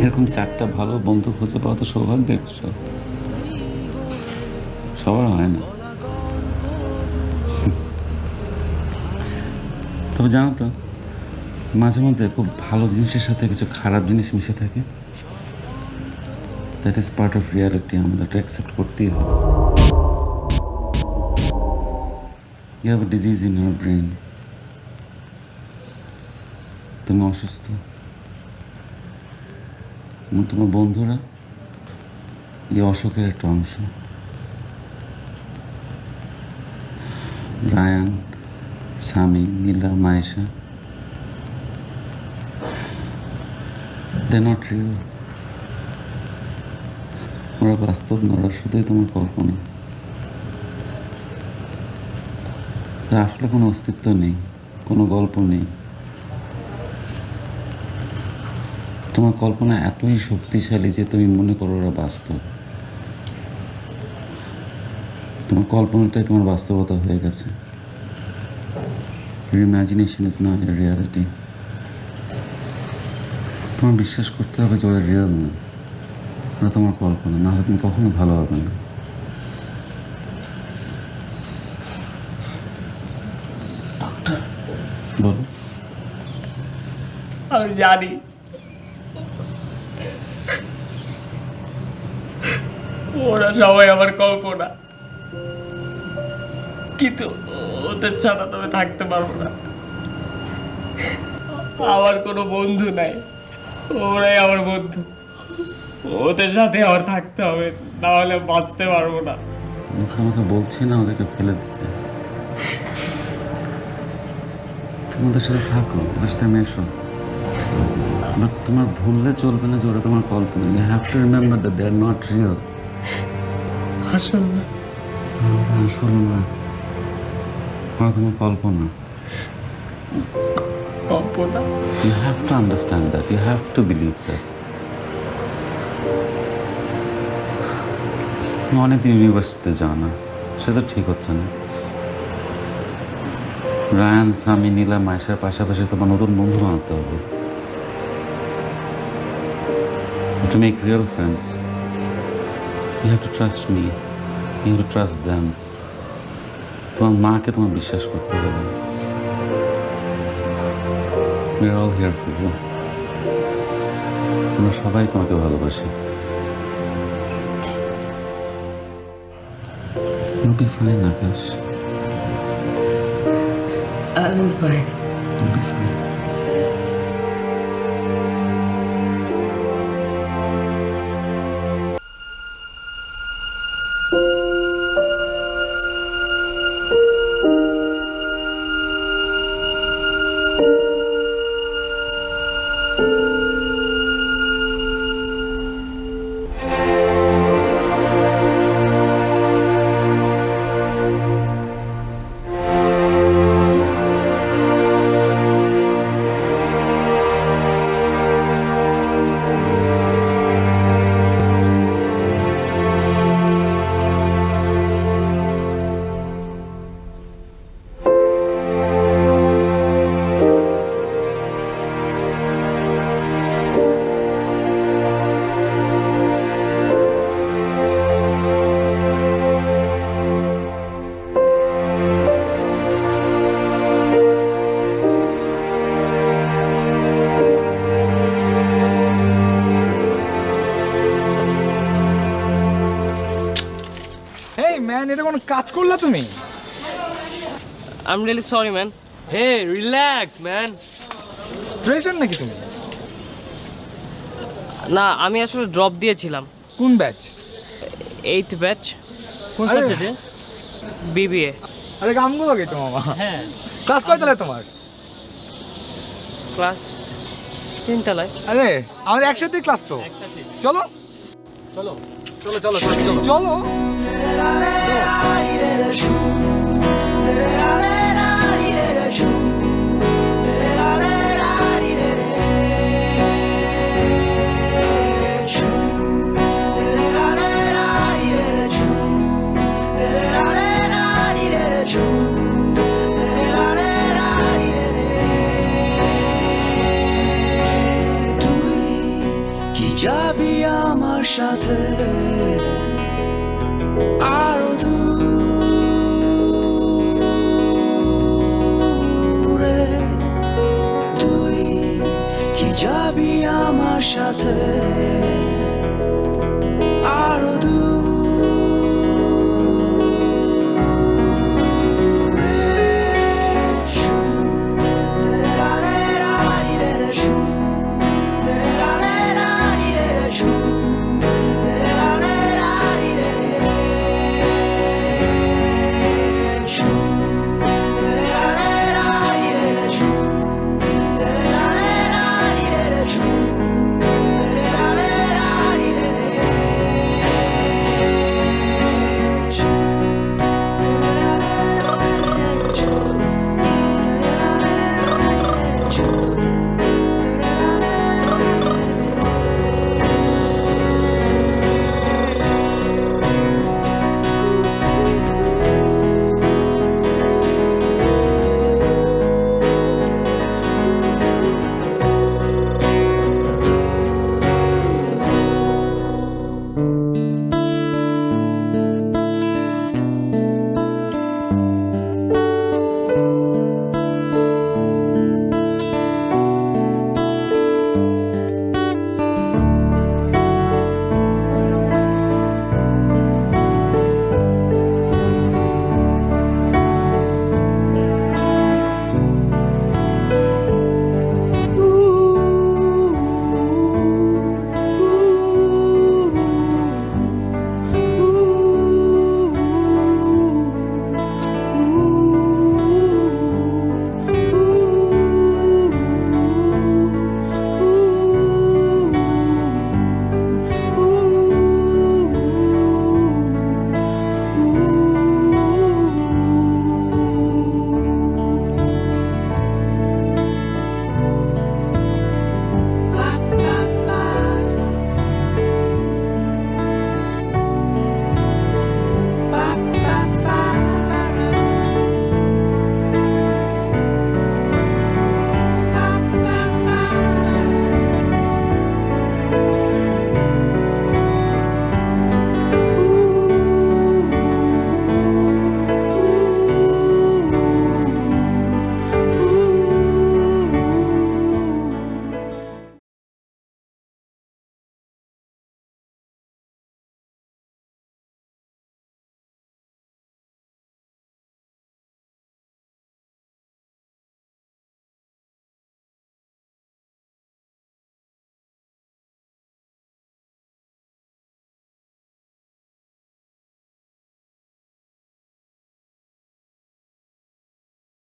এরকম চারটা ভালো বন্ধু খুঁজে পাওয়া তো সৌভাগ্যের বিষয়, সবার হয় না। তবে জানো তো, মাঝে মধ্যে খুব ভালো জিনিসের সাথে কিছু খারাপ জিনিস মিশে থাকে। That is part of reality, আমাদের অ্যাকসেপ্ট করতেই হবে। You have a disease in your brain, তুমি অসুস্থ। তোমার বন্ধুরা এই অসুখের একটা অংশ। Rayan, Sami, Nila, Mayesha, they not real. ওরা বাস্তব না, ওরা শুধুই তোমার কল্পনা। তার আসলে কোনো অস্তিত্ব নেই, কোনো গল্প নেই। তোমার কল্পনা এতই শক্তিশালী যে তুমি মনে করো ওরা বাস্তব। তোমার কল্পনাটাই তোমার বাস্তবতা হয়ে গেছে। Your imagination is not your reality. তোমার বিশ্বাস করতে হবে যে ওরা রিয়েল না, ওরা তোমার কল্পনা, না হলে তুমি কখনো ভালো হবে না। বলো। আমি জানি ওরা সবাই আমার কল্পনা, কিন্তু ওদের ছাড়া তবে থাকতে পারবো না। আমার কোনো বন্ধু নাই, ওরাই আমার বন্ধু। ওদের সাথে আমার থাকতে হবে, না হলে বাঁচতে পারবো না। আমাকে বলছি না ওদেরকে ফেলে দিতে। তুমি ওদের সাথে থাকো, ওদের সাথে মেশো, বাট তোমার ভুললে চলবে না যে ওরা তোমার কল্পনা। You have to remember that they are not real. আসল না, আসল না, ওরা তোমার কল্পনা। কল্পনা। You have to understand that. You have to believe that. অনেকদিন ইউনিভার্সিটিতে যাও না, সে তো ঠিক হচ্ছে না। রায়ান, সামি, নীলা, মায়েশার পাশাপাশি তোমার নতুন বন্ধু বানাতে হবে। To make real friends, you have to trust me. You have to trust them. তোমার মাকে তোমার বিশ্বাস করতে হবে। We're all here for you. আমরা সবাই তোমাকে ভালোবাসি। You'll be fine, Akash. I'm fine. You'll be fine. এটা কোনো কাজ করলা তুমি? I am really sorry man. Hey relax man. Fresher নাকি তুমি? না আমি আসলে ড্রপ দিয়েছিলাম। কোন ব্যাচ? 8th batch. কোন আরে। সাবজেক্টে? বিবিএ। আরে কামগুলো কে তোমার মামা? হ্যাঁ। ক্লাস কয় তালে তোমার? ক্লাস 3 তলায়। আরে আমাদের একসাথে ক্লাস তো। চলো চলো চলো চলো চলো চলো। কি যাবি আমার সাথে আরো দূরে, তুই কি যাবি আমার সাথে